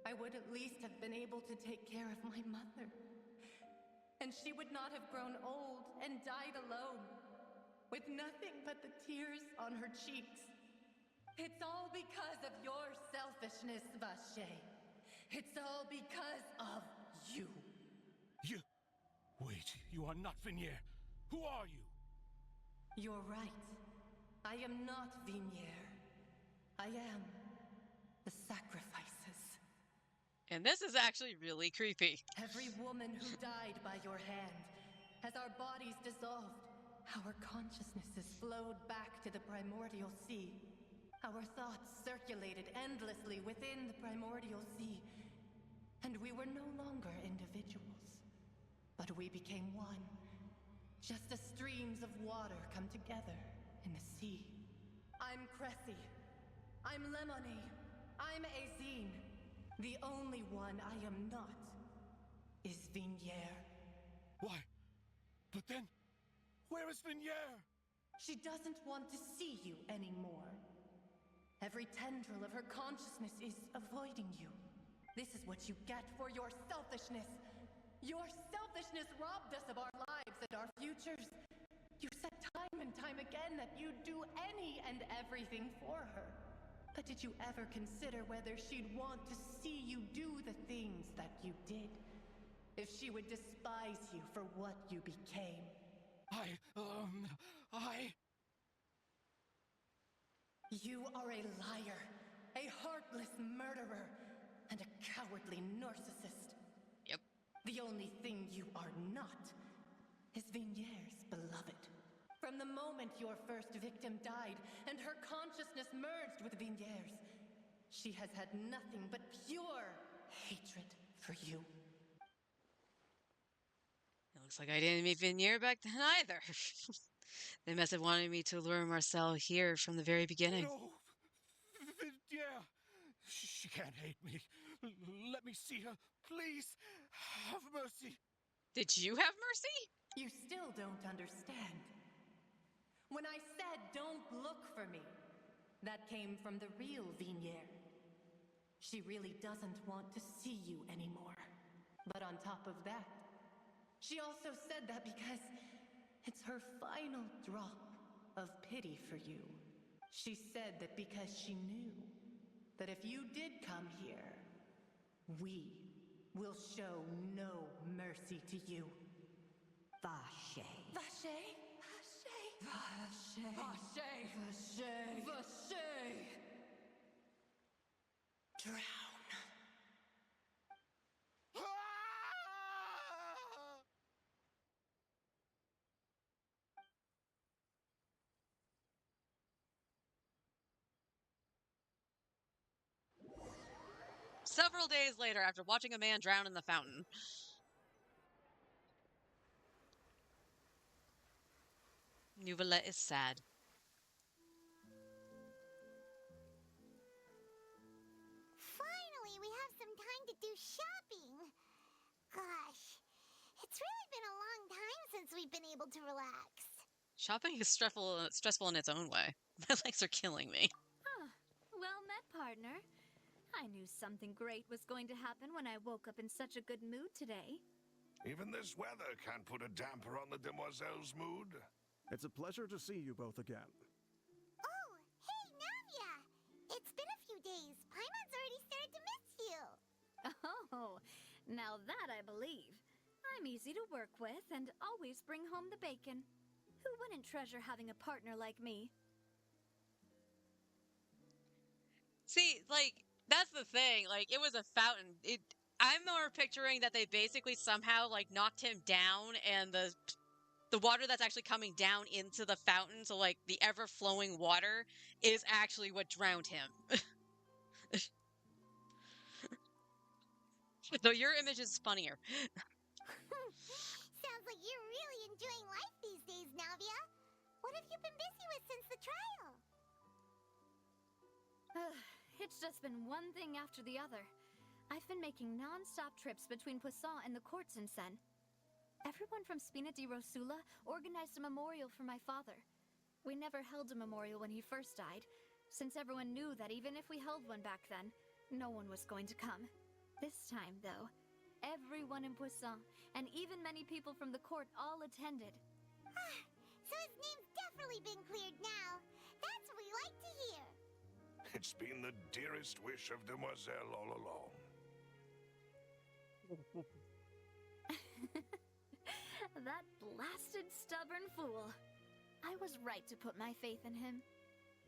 I would at least have been able to take care of my mother. And she would not have grown old and died alone, with nothing but the tears on her cheeks. It's all because of your selfishness, Vache. It's all because of you. You... Wait, you are not Vinier. Who are you? You're right. I am not Vinier. I am the sacrifices. And this is actually really creepy. Every woman who died by your hand, as our bodies dissolved, our consciousnesses flowed back to the primordial sea. Our thoughts circulated endlessly within the primordial sea, and we were no longer individuals, but we became one, just as streams of water come together in the sea. I'm Cressy. I'm Lemony. I'm Azine. The only one I am not is Vinier. Why? But then, where is Vinier? She doesn't want to see you anymore. Every tendril of her consciousness is avoiding you. This is what you get for your selfishness. Your selfishness robbed us of our lives and our futures. You said time and time again that you'd do any and everything for her. But did you ever consider whether she'd want to see you do the things that you did? If she would despise you for what you became? You are a liar, a heartless murderer, and a cowardly narcissist. Yep. The only thing you are not is Vinier's beloved. From the moment your first victim died and her consciousness merged with Vinier's, she has had nothing but pure hatred for you. It looks like I didn't meet Vinier back then either. They must have wanted me to lure Marcel here from the very beginning. No! Vinier! She can't hate me. Let me see her. Please, have mercy. Did you have mercy? You still don't understand. When I said don't look for me, that came from the real Vinier. She really doesn't want to see you anymore. But on top of that, she also said that because it's her final drop of pity for you. She said that because she knew that if you did come here, we will show no mercy to you. Vache. Vache? Vache. Vache. Vache. Vache. Drown. Several days later, after watching a man drown in the fountain. Neuvillette is sad. Finally, we have some time to do shopping. Gosh, it's really been a long time since we've been able to relax. Shopping is stressful in its own way. My legs are killing me. Huh. Well met, partner. I knew something great was going to happen when I woke up in such a good mood today. Even this weather can't put a damper on the demoiselle's mood. It's a pleasure to see you both again. Oh, hey, Navia! It's been a few days. Paimon's already started to miss you. Oh, now that I believe. I'm easy to work with and always bring home the bacon. Who wouldn't treasure having a partner like me? See, like, that's the thing. Like, it was a fountain. I'm more picturing that they basically somehow, like, knocked him down and the water that's actually coming down into the fountain, so, like, the ever-flowing water is actually what drowned him. Though your image is funnier. Sounds like you're really enjoying life these days, Navia. What have you been busy with since the trial? It's just been one thing after the other. I've been making non-stop trips between Poisson and the courts in Sen. Everyone from Spina di Rosula organized a memorial for my father. We never held a memorial when he first died, since everyone knew that even if we held one back then, no one was going to come. This time, though, everyone in Poisson, and even many people from the court, all attended. So his name's definitely been cleared now. That's what we like to hear. It's been the dearest wish of Demoiselle all along. That blasted stubborn fool. I was right to put my faith in him.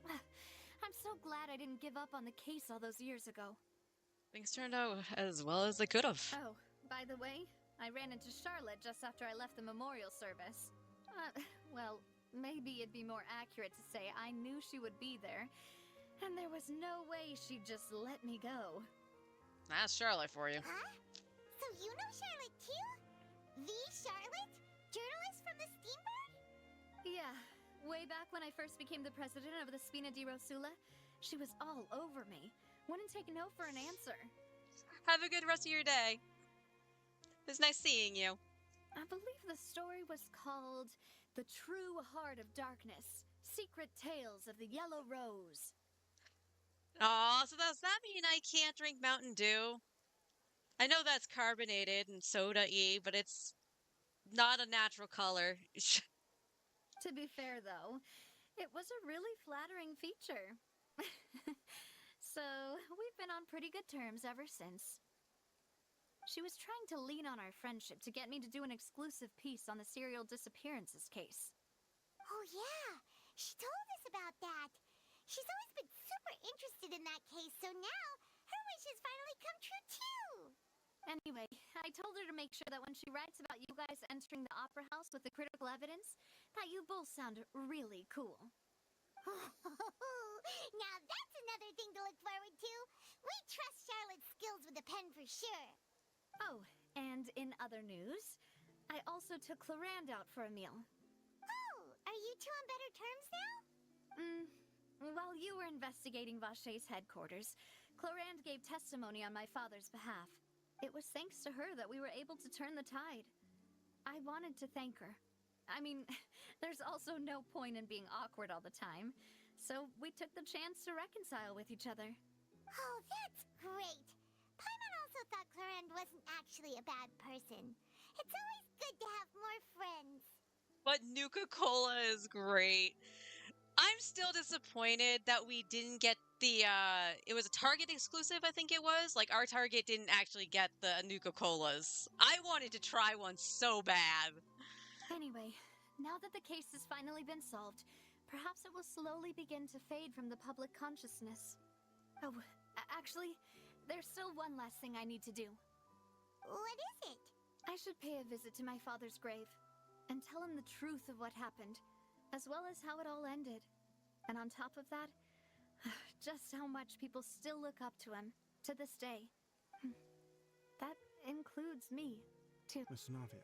I'm so glad I didn't give up on the case all those years ago. Things turned out as well as they could have. Oh, by the way, I ran into Charlotte just after I left the memorial service. Well, maybe it'd be more accurate to say I knew she would be there, and there was no way she'd just let me go. That's Charlotte for you. Huh? So you know Charlotte too? The Charlotte? Journalist from the Steambird? Yeah, way back when I first became the president of the Spina di Rosula, she was all over me. Wouldn't take no for an answer. Have a good rest of your day. It was nice seeing you. I believe the story was called The True Heart of Darkness, Secret Tales of the Yellow Rose. Aw, so does that mean I can't drink Mountain Dew? I know that's carbonated and soda-y, but it's not a natural color. To be fair, though, it was a really flattering feature. So, we've been on pretty good terms ever since. She was trying to lean on our friendship to get me to do an exclusive piece on the serial disappearances case. Oh yeah, she told us about that. She's always been super interested in that case, so now her wish has finally come true too. Anyway, I told her to make sure that when she writes about you guys entering the opera house with the critical evidence, that you both sound really cool. Now that's another thing to look forward to. We trust Charlotte's skills with a pen for sure. Oh, and in other news, I also took Clarand out for a meal. Oh, are you two on better terms now? While you were investigating Vache's headquarters, Clarand gave testimony on my father's behalf. It was thanks to her that we were able to turn the tide. I wanted to thank her. I mean, there's also no point in being awkward all the time, so we took the chance to reconcile with each other. Oh, that's great. Paimon also thought Clarand wasn't actually a bad person. It's always good to have more friends. But Nuka-Cola is great. I'm still disappointed that we didn't get the, it was a Target exclusive, I think it was. Like, our Target didn't actually get the Nuka-Colas. I wanted to try one so bad. Anyway, now that the case has finally been solved, perhaps it will slowly begin to fade from the public consciousness. Oh, actually, there's still one last thing I need to do. What is it? I should pay a visit to my father's grave and tell him the truth of what happened, as well as how it all ended. And on top of that, just how much people still look up to him to this day. That includes me, too. Miss Navia.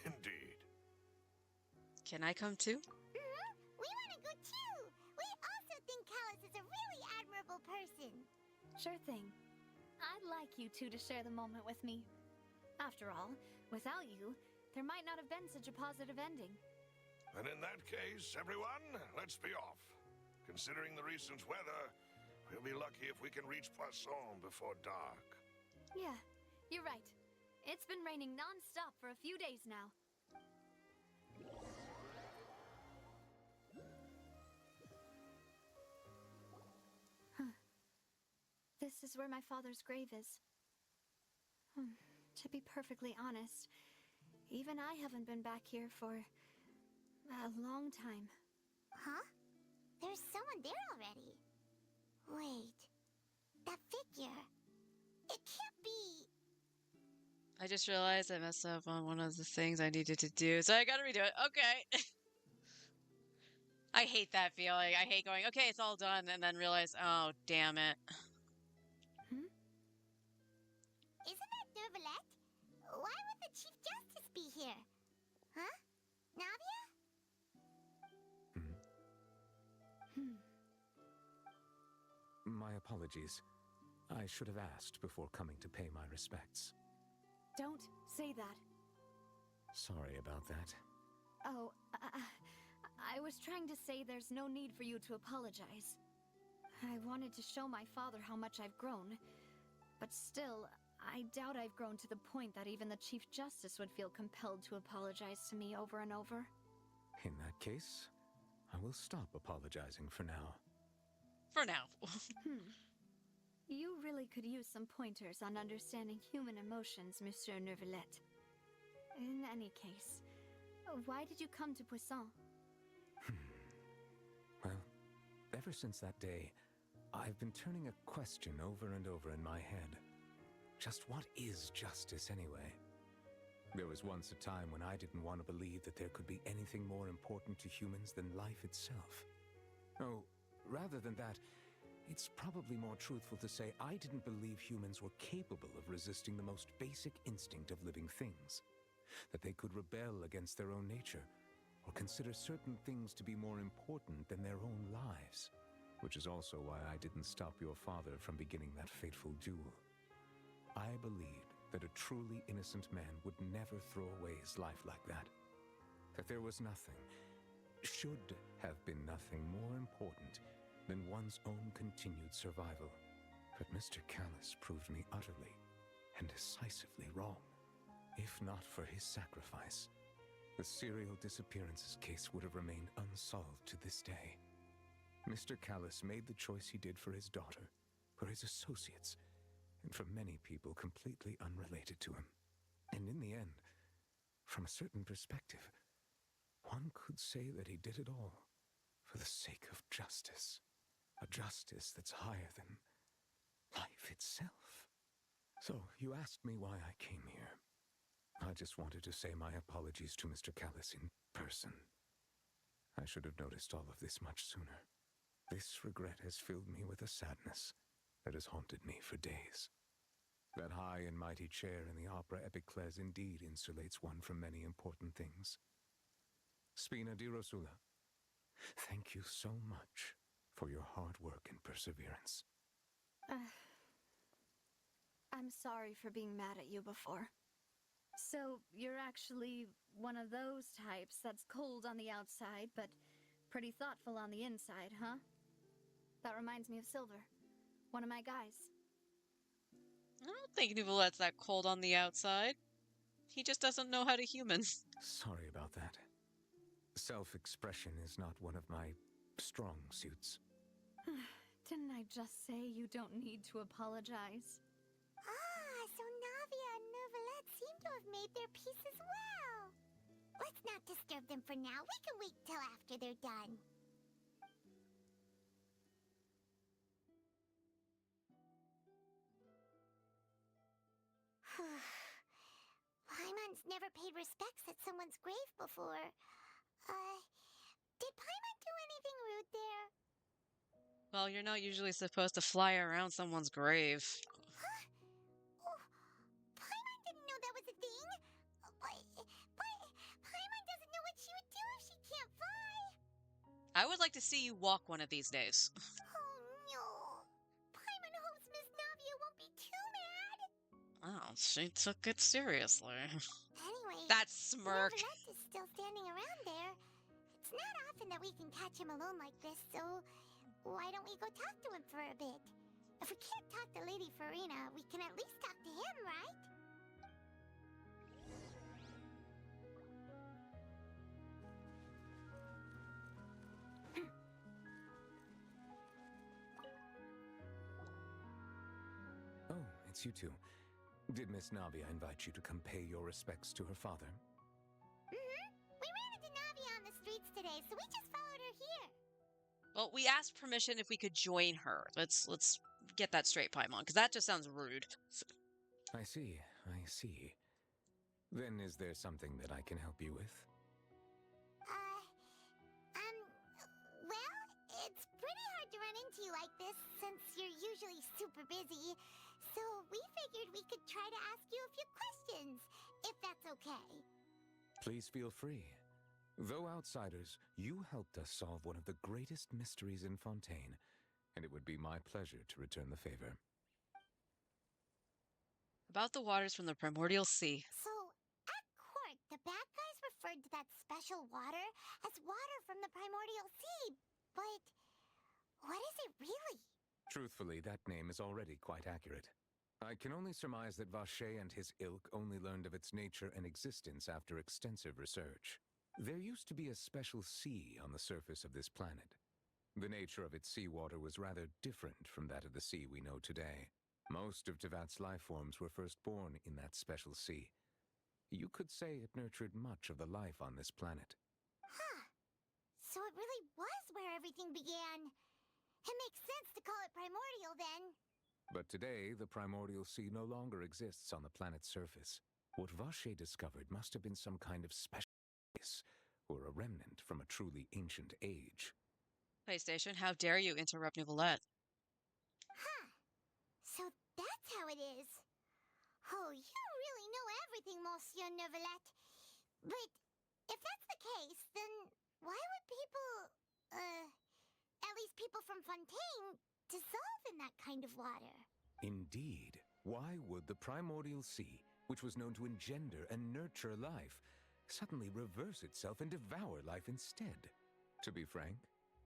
Indeed. Can I come too? We want to go too. We also think Callus is a really admirable person. Sure thing. I'd like you two to share the moment with me. After all, without you, there might not have been such a positive ending. And in that case, everyone, let's be off. Considering the recent weather, we'll be lucky if we can reach Poisson before dark. Yeah, you're right. It's been raining non-stop for a few days now. This is where my father's grave is. To be perfectly honest, even I haven't been back here for a long time. Huh? There's someone there already. Wait. That figure. It can't be. I just realized I messed up on one of the things I needed to do, so I gotta redo it. Okay. I hate that feeling. I hate going, okay, it's all done, and then realize, oh, damn it. Isn't that Dervalette? Why would the Chief Justice apologies. I should have asked before coming to pay my respects. Don't say that. Sorry about that. Oh, I was trying to say there's no need for you to apologize. I wanted to show my father how much I've grown, but still, I doubt I've grown to the point that even the Chief Justice would feel compelled to apologize to me over and over. In that case, I will stop apologizing for now. For now. You really could use some pointers on understanding human emotions, Monsieur Neuvillette. In any case, why did you come to Poisson? Well, ever since that day, I've been turning a question over and over in my head. Just what is justice anyway? There was once a time when I didn't want to believe that there could be anything more important to humans than life itself. Oh, rather than that, it's probably more truthful to say I didn't believe humans were capable of resisting the most basic instinct of living things. That they could rebel against their own nature, or consider certain things to be more important than their own lives. Which is also why I didn't stop your father from beginning that fateful duel. I believed that a truly innocent man would never throw away his life like that. That there was nothing, should have been nothing more important than one's own continued survival. But Mr. Callis proved me utterly and decisively wrong. If not for his sacrifice, the serial disappearances case would have remained unsolved to this day. Mr. Callis made the choice he did for his daughter, for his associates, and for many people completely unrelated to him. And in the end, from a certain perspective, one could say that he did it all for the sake of justice. A justice that's higher than life itself. So, you asked me why I came here. I just wanted to say my apologies to Mr. Callis in person. I should have noticed all of this much sooner. This regret has filled me with a sadness that has haunted me for days. That high and mighty chair in the opera Epiclese indeed insulates one from many important things. Spina di Rosula, thank you so much for your hard work and perseverance. I'm sorry for being mad at you before. So, you're actually one of those types that's cold on the outside, but pretty thoughtful on the inside, huh? That reminds me of Silver, one of my guys. I don't think Nouvelette's that cold on the outside. He just doesn't know how to human. Sorry about that. Self-expression is not one of my strong suits. Didn't I just say you don't need to apologize? Ah, so Navia and Neuvillette seem to have made their peace as well. Let's not disturb them for now. We can wait till after they're done. Paimon's never paid respects at someone's grave before. Did Paimon do anything rude there? Well, you're not usually supposed to fly around someone's grave. Huh? Oh, Paimon didn't know that was a thing. But Paimon doesn't know what she would do if she can't fly. I would like to see you walk one of these days. Oh no. Paimon hopes Miss Navia won't be too mad. Oh, she took it seriously. Anyway, that smirk. Neuvillette is still standing around there. It's not often that we can catch him alone like this, so why don't we go talk to him for a bit? If we can't talk to Lady Farina, we can at least talk to him, right? Oh, it's you two. Did Miss Navia invite you to come pay your respects to her father? Mm-hmm. We ran into Navia on the streets today, so we just followed her here. Well, we asked permission if we could join her. Let's get that straight, Paimon, because that just sounds rude. I see. Then is there something that I can help you with? Well, it's pretty hard to run into you like this since you're usually super busy. So we figured we could try to ask you a few questions, if that's okay. Please feel free. Though outsiders, you helped us solve one of the greatest mysteries in Fontaine, and it would be my pleasure to return the favor. About the waters from the primordial sea. So, at court, the bad guys referred to that special water as water from the primordial sea, but what is it really? Truthfully, that name is already quite accurate. I can only surmise that Vache and his ilk only learned of its nature and existence after extensive research. There used to be a special sea on the surface of this planet. The nature of its seawater was rather different from that of the sea we know today. Most of Tevat's life forms were first born in that special sea. You could say it nurtured much of the life on this planet. Huh. So it really was where everything began. It makes sense to call it primordial then. But today, the primordial sea no longer exists on the planet's surface. What Vache discovered must have been some kind of special place, or a remnant from a truly ancient age. PlayStation, how dare you interrupt Nicolette? Huh. So that's how it is. Oh, you really know everything, Monsieur Neuvillette. But if that's the case, then why would people, at least people from Fontaine, dissolve in that kind of water? Indeed. Why would the primordial sea, which was known to engender and nurture life, suddenly reverse itself and devour life instead? To be frank,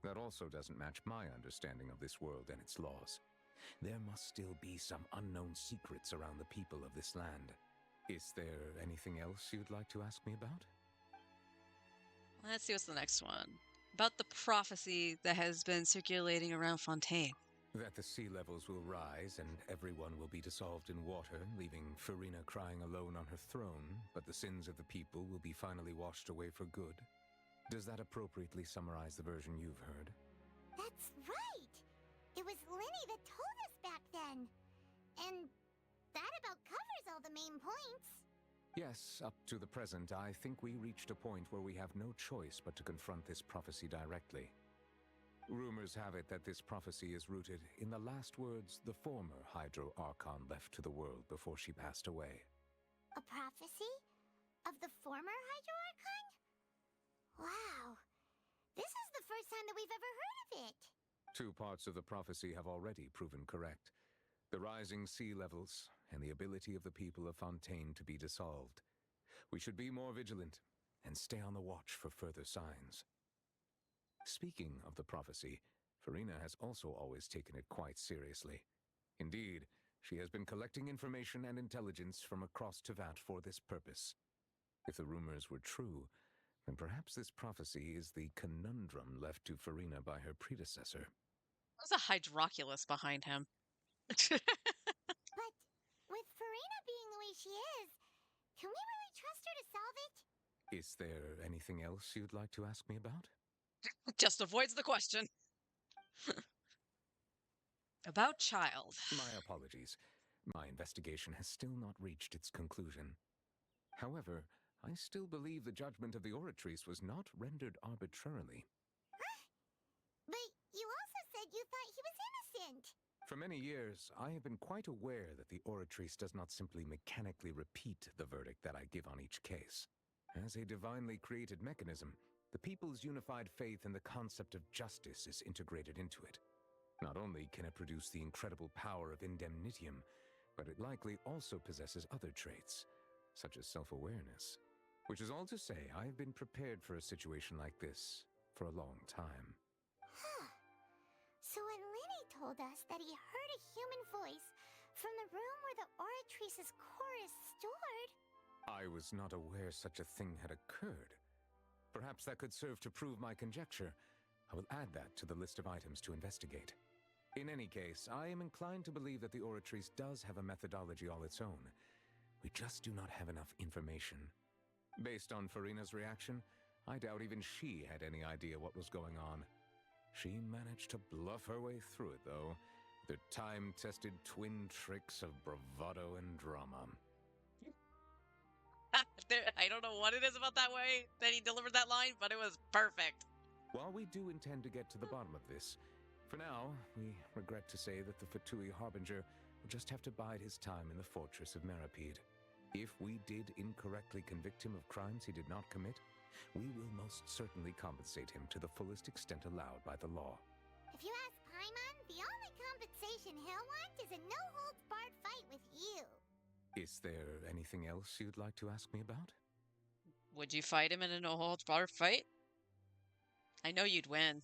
that also doesn't match my understanding of this world and its laws. There must still be some unknown secrets around the people of this land. Is there anything else you'd like to ask me about? Let's see what's the next one. About the prophecy that has been circulating around Fontaine. That the sea levels will rise and everyone will be dissolved in water, leaving Farina crying alone on her throne, but the sins of the people will be finally washed away for good. Does that appropriately summarize the version you've heard? That's right! It was Linny that told us back then. And that about covers all the main points. Yes, up to the present, I think we reached a point where we have no choice but to confront this prophecy directly. Rumors have it that this prophecy is rooted in the last words the former Hydro Archon left to the world before she passed away. A prophecy? Of the former Hydro Archon? Wow. This is the first time that we've ever heard of it. Two parts of the prophecy have already proven correct. The rising sea levels and the ability of the people of Fontaine to be dissolved. We should be more vigilant and stay on the watch for further signs. Speaking of the prophecy, Farina has also always taken it quite seriously. Indeed, she has been collecting information and intelligence from across Tevat for this purpose. If the rumors were true, then perhaps this prophecy is the conundrum left to Farina by her predecessor. There's a Hydroculus behind him. But with Farina being the way she is, can we really trust her to solve it? Is there anything else you'd like to ask me about? Just avoids the question. About Child. My apologies. My investigation has still not reached its conclusion. However, I still believe the judgment of the Oratrice was not rendered arbitrarily. Huh? But you also said you thought he was innocent. For many years, I have been quite aware that the Oratrice does not simply mechanically repeat the verdict that I give on each case. As a divinely created mechanism, the people's unified faith in the concept of justice is integrated into it. Not only can it produce the incredible power of indemnitium, but it likely also possesses other traits, such as self-awareness. Which is all to say, I have been prepared for a situation like this for a long time. Huh. So when Linny told us that he heard a human voice from the room where the Oratrice's core is stored... I was not aware such a thing had occurred. Perhaps that could serve to prove my conjecture. I will add that to the list of items to investigate. In any case, I am inclined to believe that the Oratrice does have a methodology all its own. We just do not have enough information. Based on Farina's reaction, I doubt even she had any idea what was going on. She managed to bluff her way through it, though, with her time-tested twin tricks of bravado and drama. I don't know what it is about that way that he delivered that line, but it was perfect. While we do intend to get to the bottom of this, for now, we regret to say that the Fatui Harbinger will just have to bide his time in the fortress of Meripede. If we did incorrectly convict him of crimes he did not commit, we will most certainly compensate him to the fullest extent allowed by the law. If you ask Paimon, the I want is a no-holds-barred fight with you. Is there anything else you'd like to ask me about? Would you fight him in a no-holds-barred fight? I know you'd win.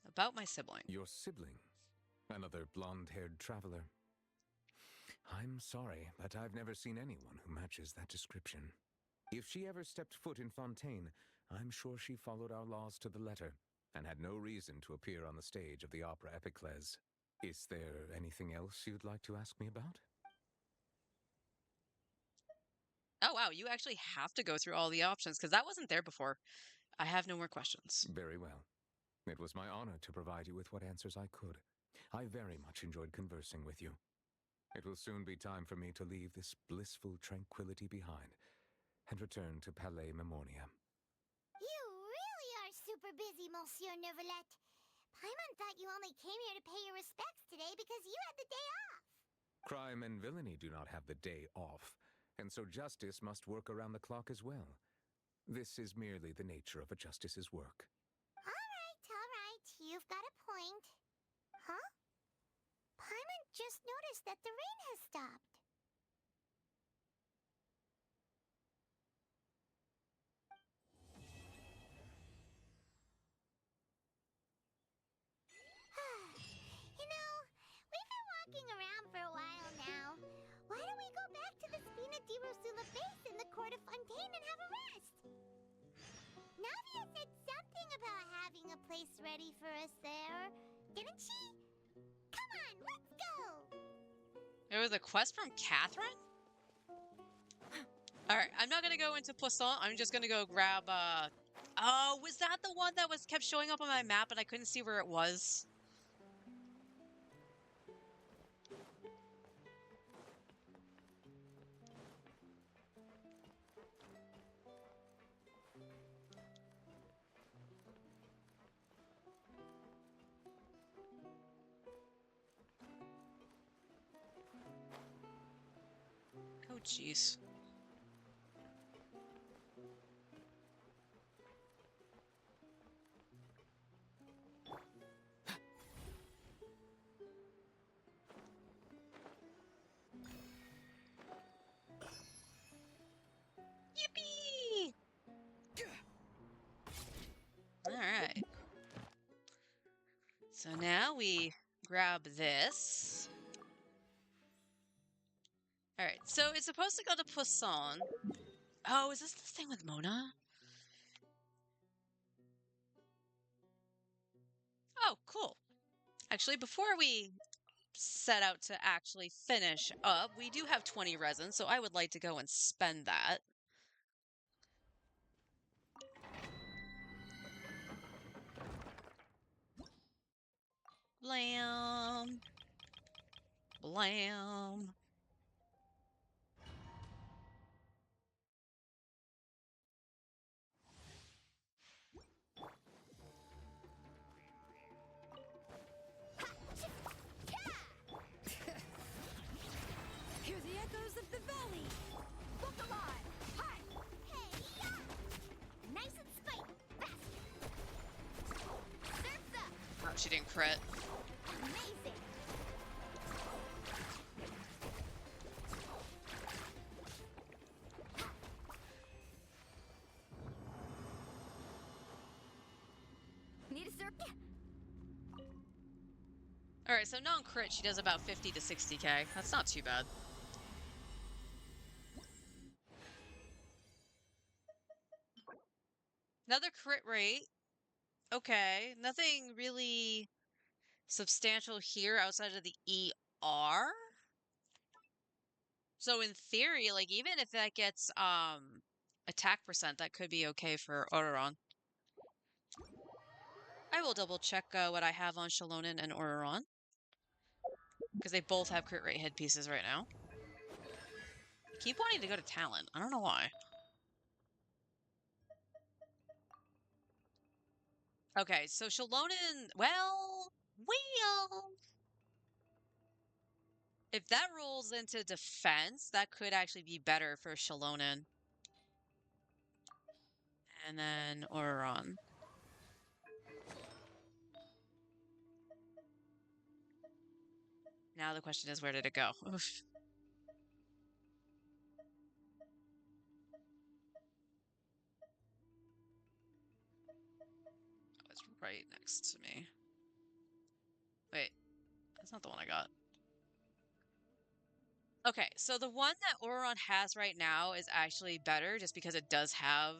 About my sibling. Your sibling? Another blonde-haired traveler? I'm sorry, but I've never seen anyone who matches that description. If she ever stepped foot in Fontaine, I'm sure she followed our laws to the letter, and had no reason to appear on the stage of the opera Epiclese. Is there anything else you'd like to ask me about? Oh, wow, you actually have to go through all the options, because that wasn't there before. I have no more questions. Very well. It was my honor to provide you with what answers I could. I very much enjoyed conversing with you. It will soon be time for me to leave this blissful tranquility behind and return to Palais Memoria. You really are super busy, Monsieur Neuvillette. Paimon thought you only came here to pay your respects today because you had the day off. Crime and villainy do not have the day off, and so justice must work around the clock as well. This is merely the nature of a justice's work. All right. You've got a point. Huh? Paimon just noticed that the rain has stopped. You know, we've been walking around for a while now. Why don't we go back to the Spina di Rosula base in the court of Fontaine and have a rest? Navia said something about having a place ready for us there, didn't she? Come on, let's go! It was a quest from Catherine? Alright, I'm not gonna go into Poisson. I'm just gonna go grab, Oh, was that the one that was kept showing up on my map and I couldn't see where it was? Oh, jeez. Yippee! Alright. So now we grab this. Alright, so it's supposed to go to Poisson. Oh, is this the thing with Mona? Oh, cool. Actually, before we set out to actually finish up, we do have 20 resin, so I would like to go and spend that. Blam. Blam. Hear the echoes of the valley! Look alive! Hi! Hey, yeah! Nice and spiky, faster! Surf's up! Oh, she didn't crit. Amazing! Need a surf? Alright, so non-crit, she does about 50 to 60k. That's not too bad. Another crit rate. Okay, nothing really substantial here outside of the ER. So in theory, like even if that gets attack percent, that could be okay for Auroron. I will double check what I have on Shalonen and Auroron, because they both have crit rate headpieces right now. I keep wanting to go to Talent. I don't know why. Okay, so Shalonen, well, if that rolls into defense, that could actually be better for Shalonen. And then Auroron. Now the question is, where did it go? Oof. Oh, it's right next to me. Wait, that's not the one I got. Okay, so the one that Auron has right now is actually better just because it does have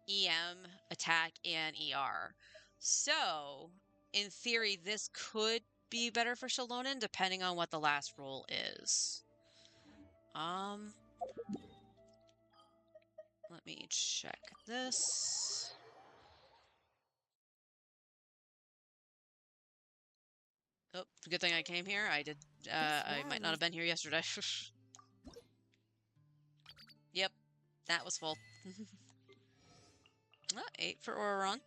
EM, attack, and ER. So, in theory, this could be better for Shalonen depending on what the last roll is. Let me check this. Oh, good thing I came here. I might not have been here yesterday. Yep, that was full. 8 for Auron.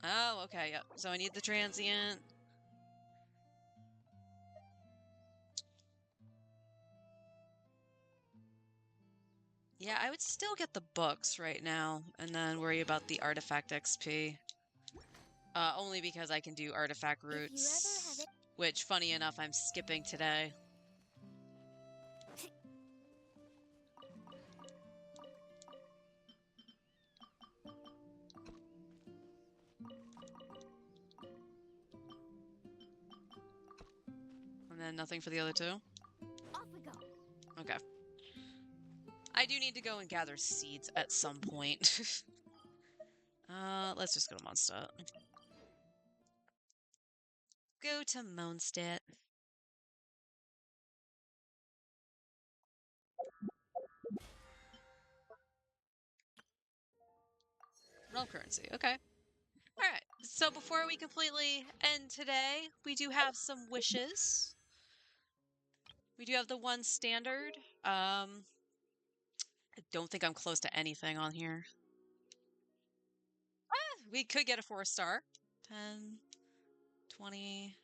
Oh, okay, yep. So I need the transient. Yeah, I would still get the books right now, and then worry about the artifact XP. Only because I can do artifact routes, which, funny enough, I'm skipping today. And then nothing for the other two? Off we go. Okay. I do need to go and gather seeds at some point. Let's just go to Mondstadt. Go to Mondstadt. Realm currency, okay. Alright, so before we completely end today, we do have some wishes. We do have the one standard. I don't think I'm close to anything on here. We could get a 4-star. 10, 20,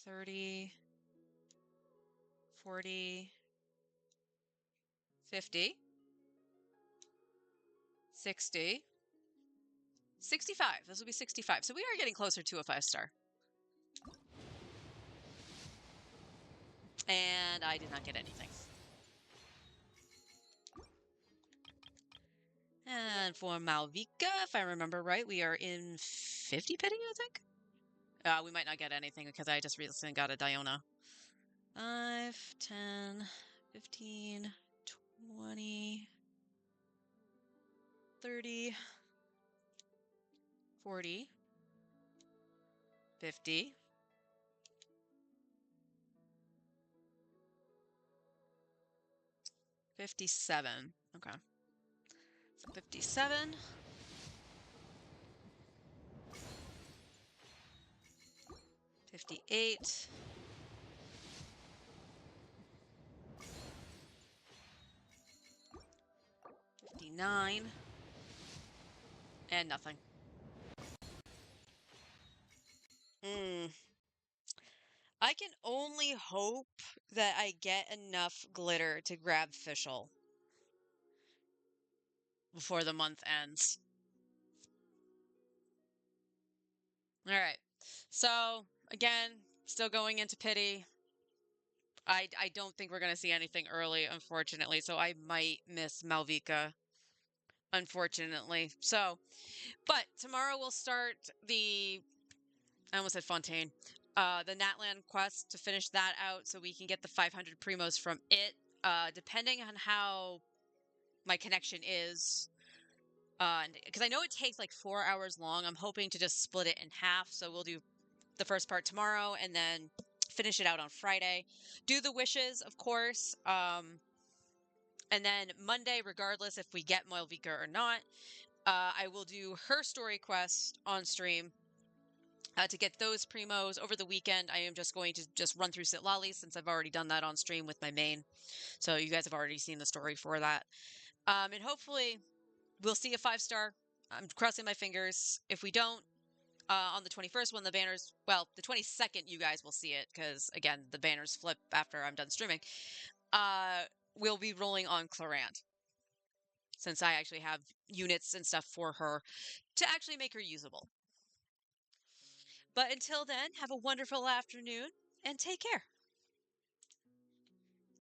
30, 40, 50, 60, 65. This will be 65. So we are getting closer to a 5-star. And I did not get anything. And for Malvika, if I remember right, we are in 50 pitting, I think? We might not get anything because I just recently got a Diona. 5, 10, 15, 20, 30, 40, 50, 57. Okay. So 57. 58. 59. And nothing. I can only hope that I get enough glitter to grab Fischl before the month ends. Alright. So, again, still going into pity. I don't think we're going to see anything early, unfortunately, so I might miss Malvika, unfortunately. So, but tomorrow we'll start I almost said Fontaine, the Natlan quest to finish that out so we can get the 500 primos from it. Depending on how my connection is, because I know it takes like 4 hours long, I'm hoping to just split it in half, so we'll do the first part tomorrow and then finish it out on Friday. Do the wishes, of course, and then Monday, regardless if we get Malvika or not, I will do her story quest on stream. To get those primos over the weekend, I am just going to just run through Sitlali since I've already done that on stream with my main. So you guys have already seen the story for that. And hopefully we'll see a 5-star. I'm crossing my fingers. If we don't, on the 21st when the banners, well, the 22nd you guys will see it because, again, the banners flip after I'm done streaming. We'll be rolling on Clarant. since I actually have units and stuff for her to actually make her usable. But until then, have a wonderful afternoon and take care.